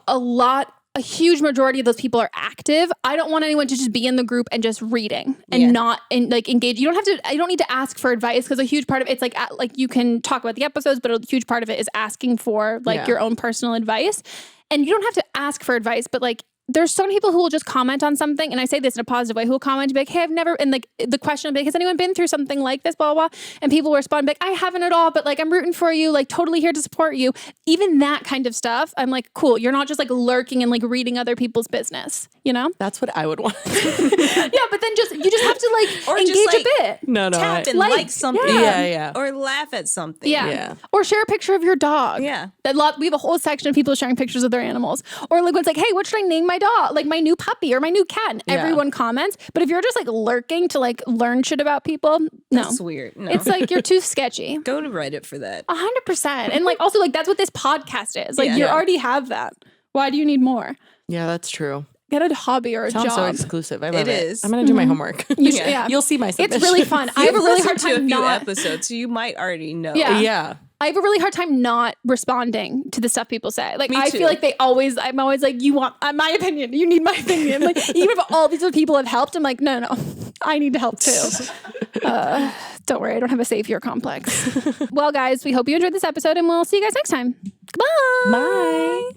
a huge majority of those people are active. I don't want anyone to just be in the group and just reading and not engage. You don't need to ask for advice because a huge part of it's you can talk about the episodes, but a huge part of it is asking for your own personal advice. And you don't have to ask for advice, but there's so many people who will just comment on something, and I say this in a positive way, who will comment and be like, hey, I've never, and the question will be like, has anyone been through something like this, blah, blah, blah, and people will respond like, I haven't at all, but I'm rooting for you, totally here to support you. Even that kind of stuff, I'm like, cool, you're not just lurking and reading other people's business, you know? That's what I would want. Yeah, but then you just have to or engage just, a bit. No, tap and like something. Yeah. Or laugh at something. Yeah. Or share a picture of your dog. Yeah. We have a whole section of people sharing pictures of their animals. Or when it's hey, what should I name my dog? My new puppy or my new cat. And everyone comments. But if you're just lurking to learn shit about people, no. That's weird. No. It's you're too sketchy. Go to Reddit for that. 100%. And also that's what this podcast is. You already have that. Why do you need more? Yeah, that's true. Get a hobby or a job. Sounds so exclusive. I love it. It is. I'm going to do my homework. You'll see my submission. It's really fun. I have a really hard time to a few episodes, so you might already know. Yeah. I have a really hard time not responding to the stuff people say. I feel I'm always you want my opinion. You need my opinion. Even if all these other people have helped, I'm no, I need to help too. Don't worry, I don't have a savior complex. Well, guys, we hope you enjoyed this episode, and we'll see you guys next time. Goodbye. Bye.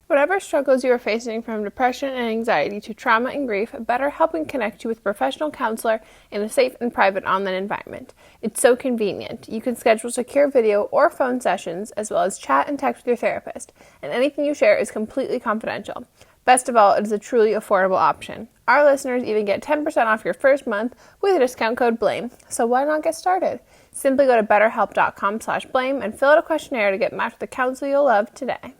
Whatever struggles you are facing, from depression and anxiety to trauma and grief, BetterHelp can connect you with a professional counselor in a safe and private online environment. It's so convenient. You can schedule secure video or phone sessions, as well as chat and text with your therapist, and anything you share is completely confidential. Best of all, it is a truly affordable option. Our listeners even get 10% off your first month with a discount code BLAME. So why not get started? Simply go to betterhelp.com/blame and fill out a questionnaire to get matched with a counselor you'll love today.